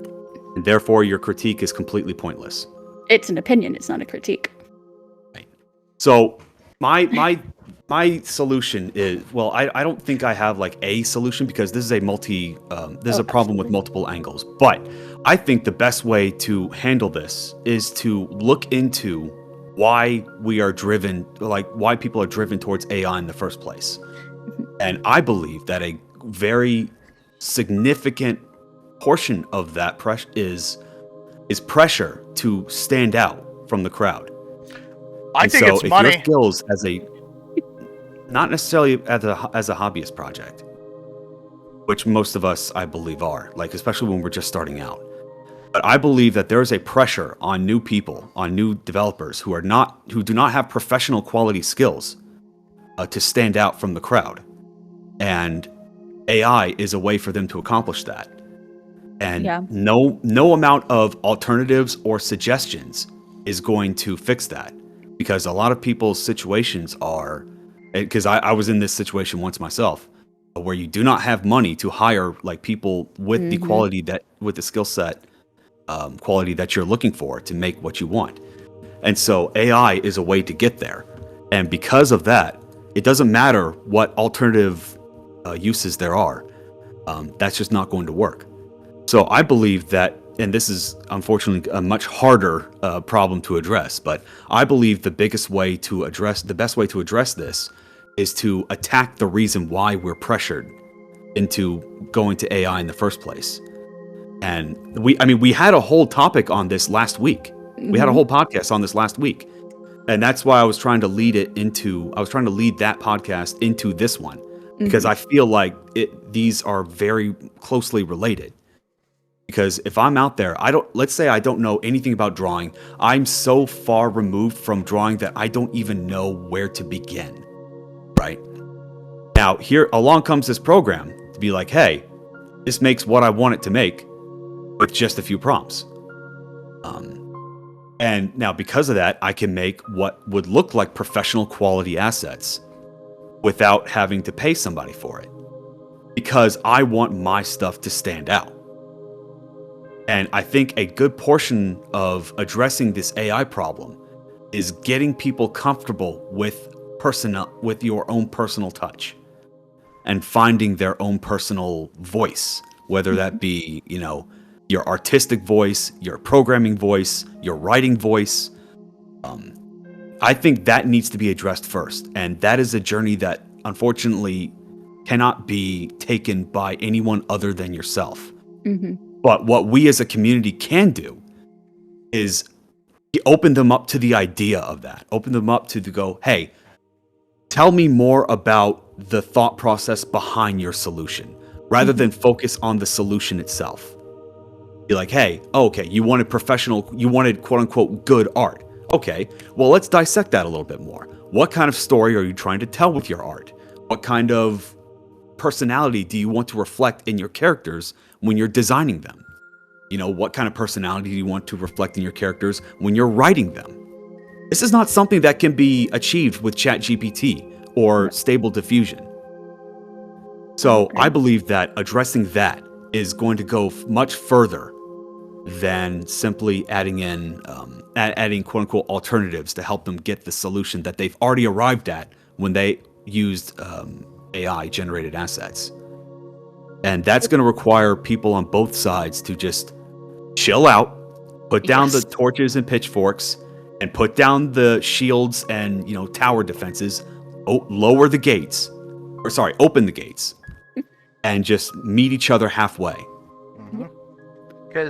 And therefore, your critique is completely pointless. It's an opinion, it's not a critique. So my solution is, well, I don't think I have like a solution because this is a this is a problem with multiple angles. But I think the best way to handle this is to look into why why people are driven towards AI in the first place. And I believe that a very significant portion of that pressure is pressure to stand out from the crowd. I And think so it's if money. your skills not necessarily as a hobbyist project, which most of us, I believe, are, like, especially when we're just starting out. But I believe that there is a pressure on new people, on new developers who do not have professional quality skills to stand out from the crowd. And AI is a way for them to accomplish that. And Yeah. no amount of alternatives or suggestions is going to fix that. Because a lot of people's situations are, because I was in this situation once myself, where you do not have money to hire like people with the quality with the skill set, quality that you're looking for to make what you want. And so AI is a way to get there. And because of that, it doesn't matter what alternative uses there are. That's just not going to work. So I believe that, and this is unfortunately a much harder problem to address, but I believe the best way to address this is to attack the reason why we're pressured into going to AI in the first place. And we had a whole topic on this last week. We had a whole podcast on this last week. And that's why I was trying to lead that podcast into this one, because I feel like these are very closely related. Because if I'm out there, let's say I don't know anything about drawing. I'm so far removed from drawing that I don't even know where to begin. Right? Now, here along comes this program to be like, hey, this makes what I want it to make with just a few prompts. And now because of that, I can make what would look like professional quality assets without having to pay somebody for it. Because I want my stuff to stand out. And I think a good portion of addressing this AI problem is getting people comfortable with your own personal touch and finding their own personal voice, whether that be, your artistic voice, your programming voice, your writing voice. I think that needs to be addressed first. And that is a journey that unfortunately cannot be taken by anyone other than yourself. Mm-hmm. But what we as a community can do is open them up to the idea of that. Open them up to go, hey, tell me more about the thought process behind your solution, rather than focus on the solution itself. Be like, hey, okay, you wanted quote unquote good art. Okay, well, let's dissect that a little bit more. What kind of story are you trying to tell with your art? What kind of personality do you want to reflect in your characters when you're designing them? What kind of personality do you want to reflect in your characters when you're writing them? This is not something that can be achieved with ChatGPT or Stable Diffusion. So I believe that addressing that is going to go much further than simply adding quote unquote alternatives to help them get the solution that they've already arrived at when they used AI generated assets. And that's going to require people on both sides to just chill out, put down the torches and pitchforks, and put down the shields and tower defenses, lower the gates, open the gates, and just meet each other halfway.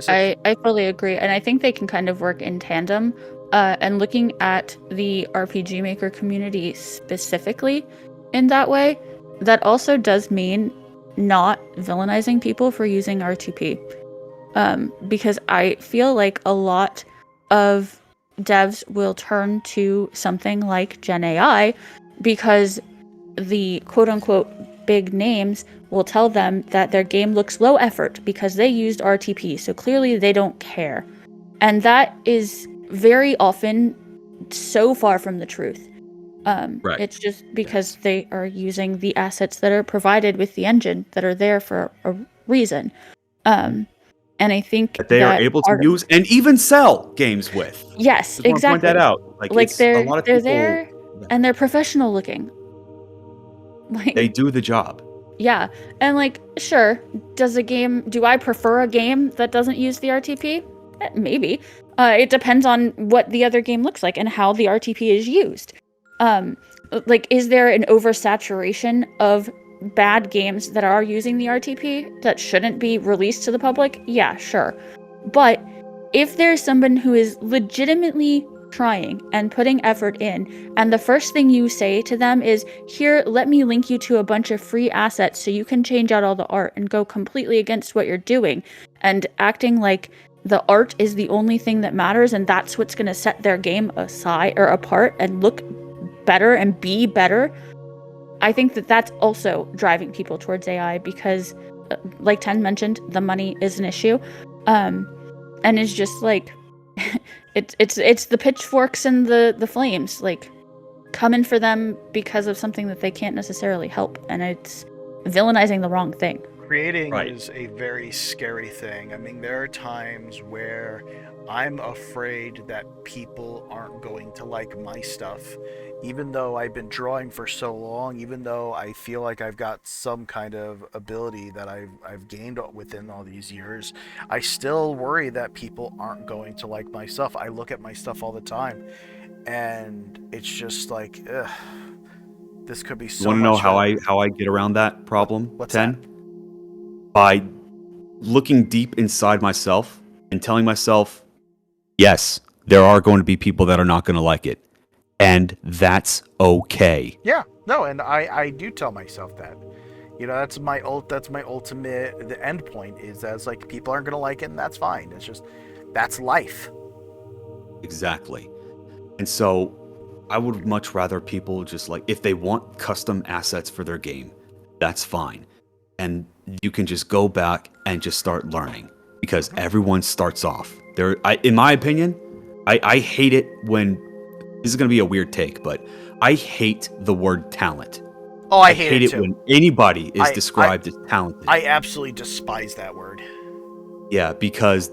I fully agree, and I think they can kind of work in tandem. And looking at the RPG Maker community specifically in that way, that also does mean not villainizing people for using RTP. Because I feel like a lot of devs will turn to something like Gen AI because the quote-unquote big names will tell them that their game looks low effort because they used RTP, so clearly they don't care. And that is very often so far from the truth. Right. It's just because they are using the assets that are provided with the engine that are there for a reason. And I think that they are able to use and even sell games with. Yes, Just exactly. Want to point that out. Like they're a lot of people, there and they're professional looking. Like they do the job. Yeah, and sure, do I prefer a game that doesn't use the RTP? Maybe. It depends on what the other game looks like and how the RTP is used. Is there an oversaturation of bad games that are using the RTP that shouldn't be released to the public? Yeah, sure. But if there's someone who is legitimately trying and putting effort in, and the first thing you say to them is, here, let me link you to a bunch of free assets so you can change out all the art, and go completely against what you're doing, and acting like the art is the only thing that matters and that's what's going to set their game aside or apart and look better and be better, I think that that's also driving people towards AI because, like Ten mentioned, the money is an issue. And it's just it's the pitchforks and the flames coming for them because of something that they can't necessarily help, and it's villainizing the wrong thing. Creating is a very scary thing. I mean, there are times where I'm afraid that people aren't going to like my stuff, even though I've been drawing for so long, even though I feel like I've got some kind of ability that I've gained within all these years. I still worry that people aren't going to like my stuff. I look at my stuff all the time, and it's just ugh, this could be so. You want to know how I get around that problem? What's 10? that? By looking deep inside myself and telling myself, yes, there are going to be people that are not going to like it, and that's okay. Yeah, no, and I do tell myself that. That's my ultimate. The end point is that people aren't going to like it, and that's fine. It's just that's life. Exactly. And so I would much rather people just if they want custom assets for their game, that's fine. And you can just go back and just start learning, because everyone starts off In my opinion, I hate it when this is going to be a weird take, but I hate the word talent. Oh, I hate it too. when anybody is I- described as talented. I absolutely despise that word. Yeah, because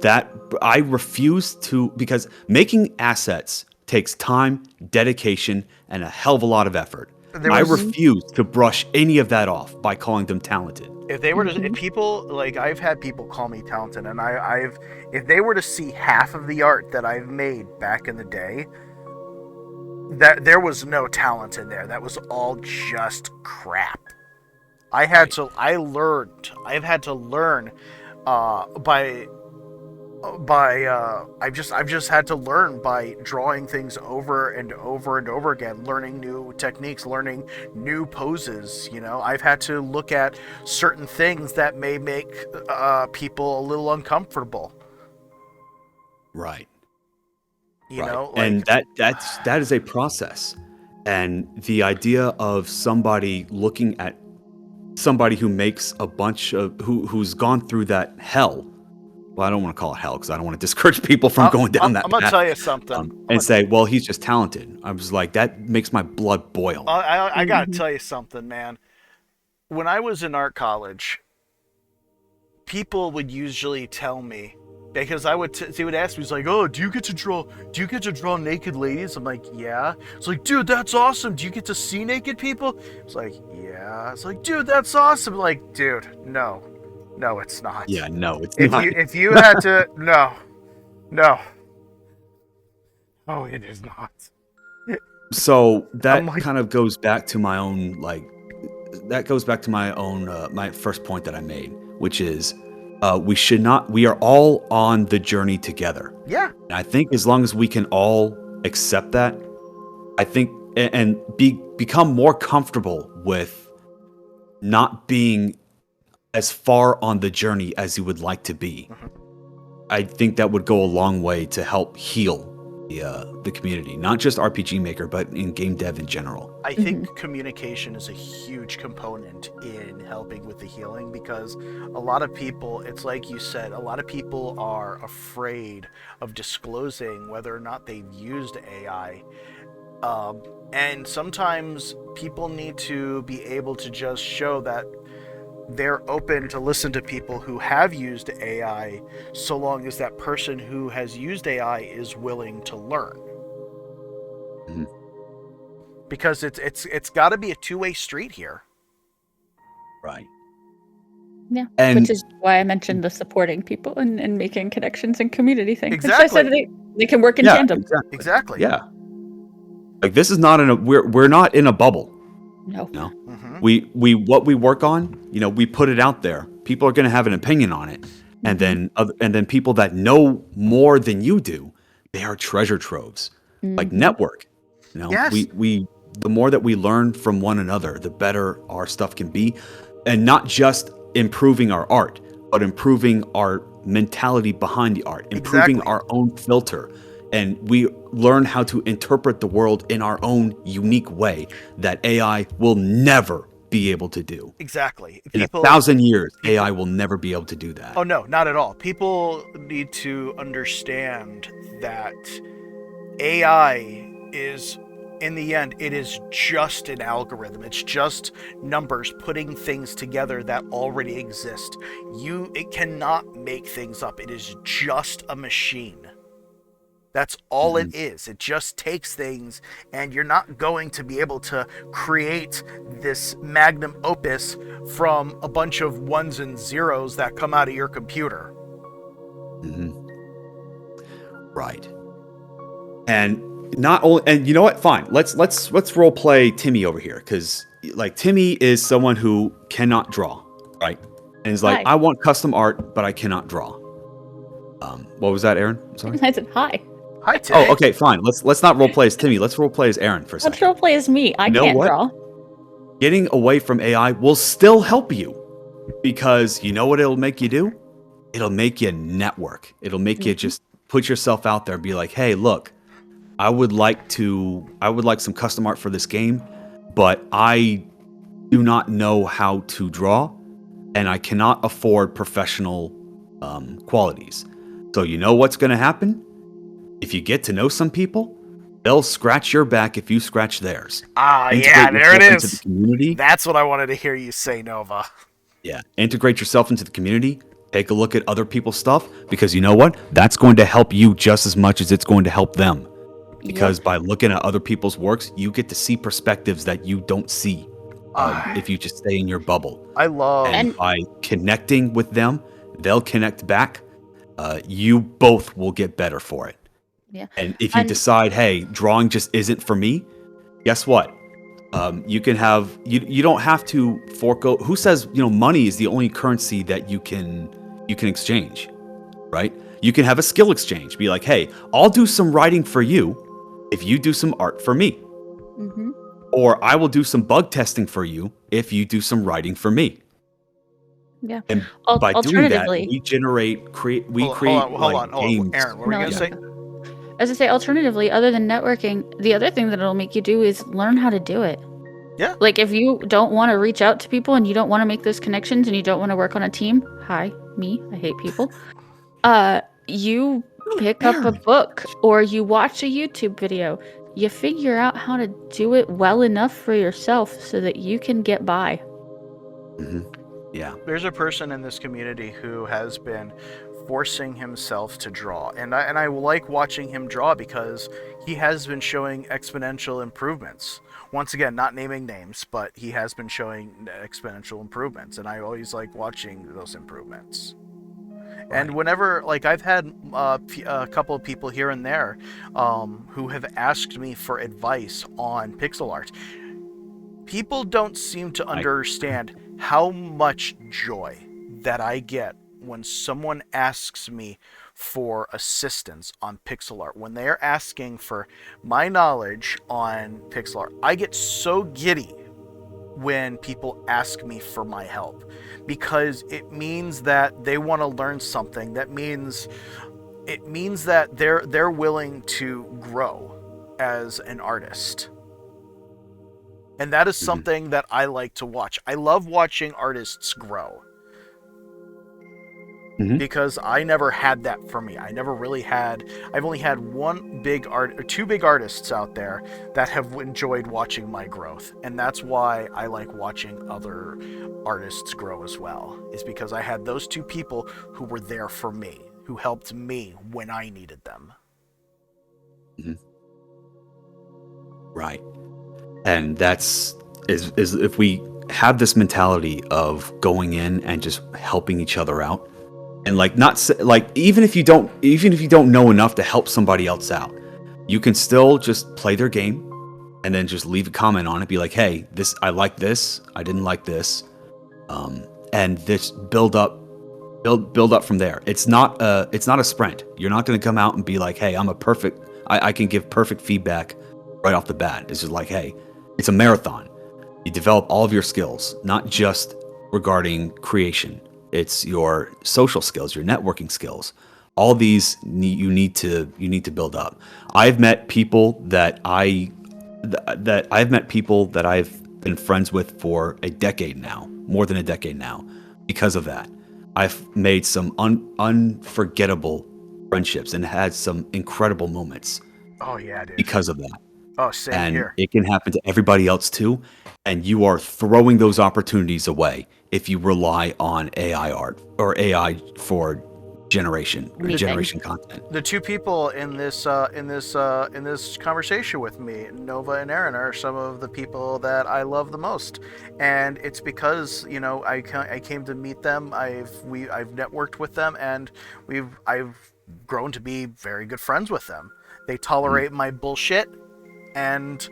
I refuse to, because making assets takes time, dedication, and a hell of a lot of effort. I refuse to brush any of that off by calling them talented. If they were to, if people, like, I've had people call me talented, and if they were to see half of the art that I've made back in the day, that there was no talent in there. That was all just crap. I've had to learn I've just had to learn by drawing things over and over and over again, learning new techniques, learning new poses. I've had to look at certain things that may make people a little uncomfortable. Right. Like, that is a process. And the idea of somebody looking at somebody who makes a bunch of who's gone through that hell. Well, I don't want to call it hell because I don't want to discourage people from going down that path. I'm gonna tell you something. And say, well, he's just talented. I was like, that makes my blood boil. I gotta tell you something, man. When I was in art college, people would usually tell me, because they would ask me, it's like, oh, do you get to draw naked ladies? I'm like, yeah. It's like, dude, that's awesome. Do you get to see naked people? It's like, yeah. It's like, dude, that's awesome. Like, dude, no, it's not. Yeah, no, it's if not. if you had to, no, it is not. So that I'm like- kind of goes back to my own, my first point that I made, which is we are all on the journey together. Yeah. And I think as long as we can all accept that, I think, and become more comfortable with not being as far on the journey as you would like to be, I think that would go a long way to help heal the community, not just RPG Maker, but in game dev in general. I think communication is a huge component in helping with the healing, because a lot of people, it's like you said, a lot of people are afraid of disclosing whether or not they've used AI. And sometimes people need to be able to just show that they're open to listen to people who have used AI, so long as that person who has used AI is willing to learn. Mhm. Because it's got to be a two-way street here. Right. Yeah, And which is why I mentioned the supporting people and making connections and community thing. Which I Exactly. said they can work in tandem. Exactly. Yeah. Like, this is not we're not in a bubble. No. No. Mhm. We what we work on, we put it out there. People are going to have an opinion on it, and then people that know more than you do, they are treasure troves. Like, network. Yes. We the more that we learn from one another, the better our stuff can be, and not just improving our art, but improving our mentality behind the art, improving Exactly. our own filter. And we learn how to interpret the world in our own unique way that AI will never be able to do. Exactly. In 1,000 years, AI will never be able to do that. Oh, no, not at all. People need to understand that AI is, in the end, it is just an algorithm. It's just numbers putting things together that already exist. It cannot make things up. It is just a machine. That's all it is. It just takes things, and you're not going to be able to create this magnum opus from a bunch of ones and zeros that come out of your computer. Right. And not only, and you know what? Fine. Let's role play Timmy over here, because like Timmy is someone who cannot draw, right? And he's like, Hi. I want custom art, but I cannot draw. What was that, Aaron? I'm sorry. I said hi. Hi, Tay. Oh, okay, fine. Let's not role play as Timmy. Let's role play as Aaron for a Let's second. roleplay as me. I You know can't what? draw. Getting away from AI will still help you, because you know what it'll make you do? It'll make you network. It'll make you just put yourself out there and be like, hey, look, I would like some custom art for this game, but I do not know how to draw, and I cannot afford professional qualities. So you know what's going to happen? If you get to know some people, they'll scratch your back if you scratch theirs. Ah, Integrate yeah, there it yourself into the is. community. That's what I wanted to hear you say, Nova. Yeah, integrate yourself into the community. Take a look at other people's stuff, because you know what? That's going to help you just as much as it's going to help them. Because by looking at other people's works, you get to see perspectives that you don't see if you just stay in your bubble. I love. And by connecting with them, they'll connect back. You both will get better for it. Yeah. And if you decide, hey, drawing just isn't for me, guess what? You can have you don't have to forego. Who says money is the only currency that you can exchange, right? You can have a skill exchange. Be like, hey, I'll do some writing for you if you do some art for me, Mm-hmm. or I will do some bug testing for you if you do some writing for me. Yeah. And by doing that, we create Hold on, games. Aaron, what were you gonna say? As I say, alternatively, other than networking, the other thing that it'll make you do is learn how to do it. Yeah. Like if you don't want to reach out to people and you don't want to make those connections and you don't want to work on a team, hi, me, I hate people. You pick up a book or you watch a YouTube video. You figure out how to do it well enough for yourself so that you can get by. Mm-hmm. Yeah. There's a person in this community who has been forcing himself to draw, and I like watching him draw because he has been showing exponential improvements. Once again, not naming names, but he has been showing exponential improvements, and I always like watching those improvements. Right. And whenever, like, I've had a couple of people here and there who have asked me for advice on pixel art. People don't seem to understand how much joy that I get when someone asks me for assistance on pixel art. When they're asking for my knowledge on pixel art, I get so giddy when people ask me for my help, because it means that they want to learn something. It means that they're willing to grow as an artist. And that is something that I like to watch. I love watching artists grow. Because I never had that for me. I've only had two big artists out there that have enjoyed watching my growth. And that's why I like watching other artists grow as well. Is because I had those two people who were there for me, who helped me when I needed them. Mm-hmm. Right. And that's if we have this mentality of going in and just helping each other out. And even if you don't know enough to help somebody else out, you can still just play their game and then just leave a comment on it. Be like, hey, I like this, I didn't like this, and this build up from there. It's not a sprint. You're not going to come out and be like, hey, I can give perfect feedback right off the bat. It's just like, hey, it's a marathon. You develop all of your skills, not just regarding creation. It's your social skills, your networking skills. All these you need to build up. I've met people that I've been friends with for a decade now, more than a decade now, because of that. I've made some unforgettable friendships and had some incredible moments. Oh yeah, dude. Because of that. Oh, same and here. It can happen to everybody else too, and you are throwing those opportunities away if you rely on AI art or AI for generation content. The two people in this conversation with me, Nova and Aaron, are some of the people that I love the most, and it's because I came to meet them. I've networked with them, and I've grown to be very good friends with them. They tolerate my bullshit, and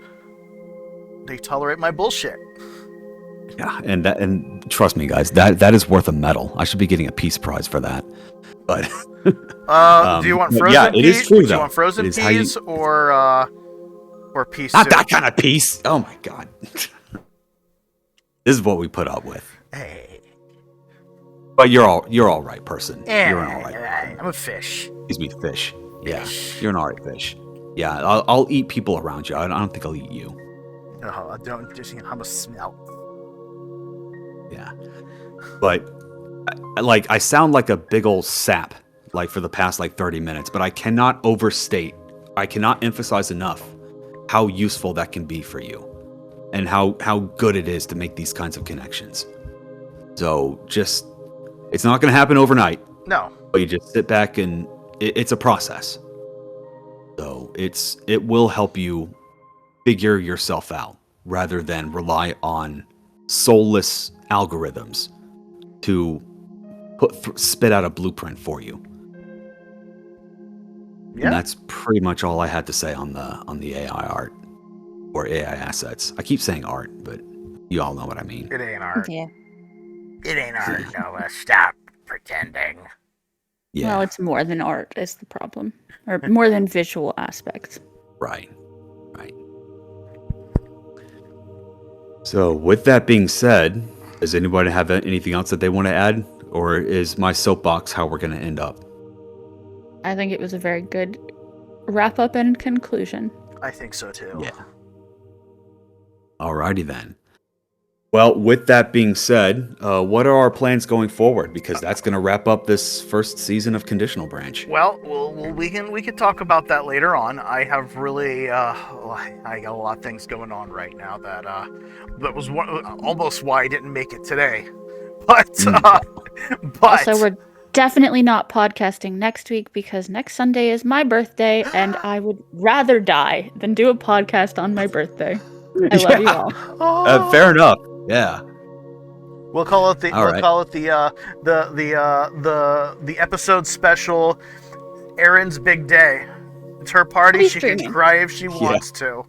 they tolerate my bullshit. Yeah, and trust me, guys, that is worth a medal. I should be getting a Peace Prize for that. But do you want frozen? Yeah, it peas? is true. Do you want frozen peas or peace not soup? that kind of peace? Oh my god, this is what we put up with. Hey, but you're all right, person. You're an all right person. I'm a fish. Excuse me, fish. Yeah, you're an all right fish. Yeah, I'll eat people around you. I don't think I'll eat you. No, don't. I'm a smell. Yeah, but I sound like a big old sap. like for the past like 30 minutes, but I cannot emphasize enough how useful that can be for you and how good it is to make these kinds of connections. So just, it's not going to happen overnight. No. But you just sit back and it's a process. So it will help you figure yourself out rather than rely on soulless algorithms to spit out a blueprint for you. Yeah. And that's pretty much all I had to say on the AI art or AI assets. I keep saying art, but you all know what I mean. It ain't art. Yeah. It ain't art, Noah. Stop pretending. Yeah, Well, it's more than art is the problem, or more than visual aspects. right. So with that being said, does anybody have anything else that they want to add? Or is my soapbox how we're going to end up? I think it was a very good wrap up and conclusion. I think so too. Yeah. Alrighty then. Well, with that being said, what are our plans going forward? Because that's going to wrap up this first season of Conditional Branch. Well, we can talk about that later on. I have really I got a lot of things going on right now that was almost why I didn't make it today. But Also, we're definitely not podcasting next week because next Sunday is my birthday, and I would rather die than do a podcast on my birthday. I love you all. Fair enough. Yeah. We'll call it the All right. the episode special. Erin's big day. It's her party. I'll be She can streaming. cry if she wants to.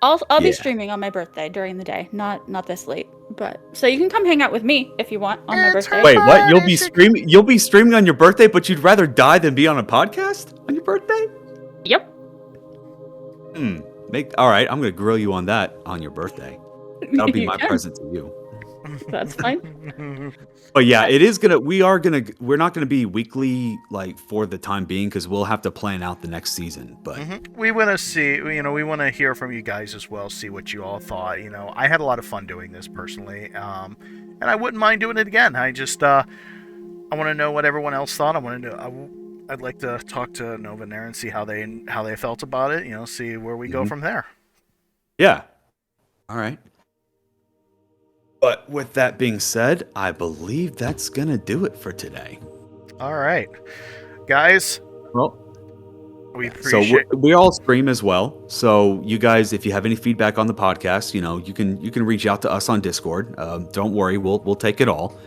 I'll be Yeah. streaming on my birthday during the day, not this late. But so you can come hang out with me if you want on my It's her birthday. Wait, what? You'll be She- streaming? You'll be streaming on your birthday, but you'd rather die than be on a podcast on your birthday? Yep. All right. I'm gonna grill you on that on your birthday. That'll be You my can. present to you. That's fine. But yeah, we're not gonna be weekly like for the time being because we'll have to plan out the next season. But We want to see, we want to hear from you guys as well, see what you all thought. I had a lot of fun doing this personally, and I wouldn't mind doing it again. I just, I want to know what everyone else thought. I'd like to talk to Nova and Aaron, see how they felt about it. See where we go from there. yeah. All right. But with that being said, I believe that's gonna do it for today. All right, guys, Well, we so appreciate. we all stream as well. So you guys, if you have any feedback on the podcast, you can reach out to us on Discord. Don't worry, we'll take it all.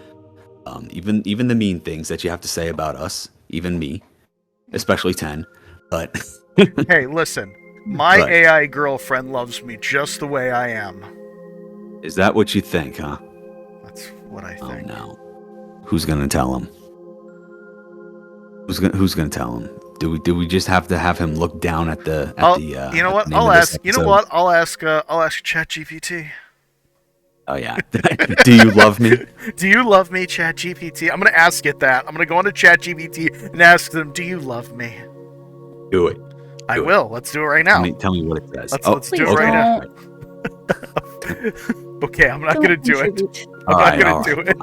Even the mean things that you have to say about us, even me, especially 10. But Hey, listen, my But- AI girlfriend loves me just the way I am. is that what you think, huh? That's what I Oh think. no. Who's gonna tell him? Who's gonna tell him? Do we just have to have him look down at the You know what? name I'll of this ask. You know episode? what? I'll ask ChatGPT. Oh yeah. Do you love me? Do you love me, ChatGPT? I'm gonna ask it that. I'm gonna go into ChatGPT and ask them, "Do you love me?" Do it. I Do it. will. Let's do it right now. Tell me what it says. Let's do it Please right now. don't. Okay, I'm not Don't gonna do it. contribute. I'm not gonna do it.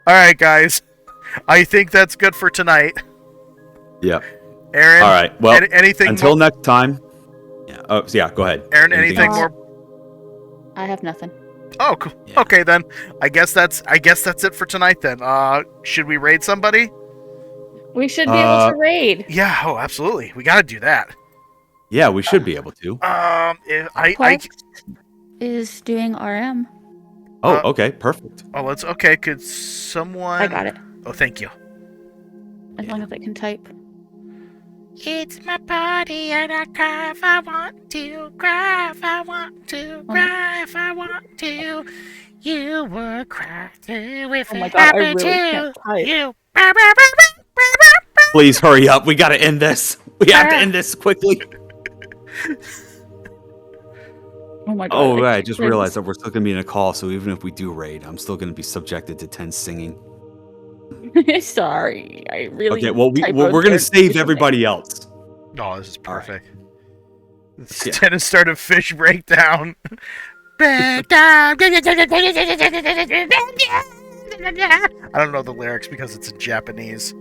All right, guys. I think that's good for tonight. Yeah. Aaron. All right. Well, anything until more? next time. Yeah. Oh, so yeah. Go ahead. Aaron, anything else? more? I have nothing. Oh, cool. Yeah. Okay then. I guess that's it for tonight then. Should we raid somebody? We should be able to raid. Yeah. Oh, absolutely. We gotta do that. Yeah, we should be able to. If I Quest is doing RM. Oh, Uh, okay. Perfect. oh, let's. Okay, could someone? I got it. Oh, thank you. As long as I can type. It's my party and I cry if I want to, cry if I want to, cry if I want to. You would cry too if Oh my it God, I happened really to can't type. you. Please hurry up. We got to end this. We have to end this quickly. Oh my god. Oh, I right. I can't just read realized this. that we're still going to be in a call. So even if we do raid, I'm still going to be subjected to 10 singing. Sorry. I really. Okay. Well, typoed we're going to there. save It's okay. everybody else. Oh, this is All right. perfect. Yeah. Tennis start a fish breakdown. Breakdown. I don't know the lyrics because it's in Japanese.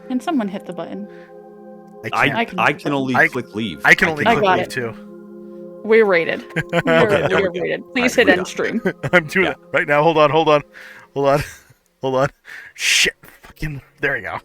Can someone hit the button? I can- can only I- click leave. I can only I click got leave it. too. We're rated. Okay, there We're we go. rated. Please Alright, hit we're end done. stream. I'm doing Yeah. it right now. Hold on. Shit. Fucking. There you go.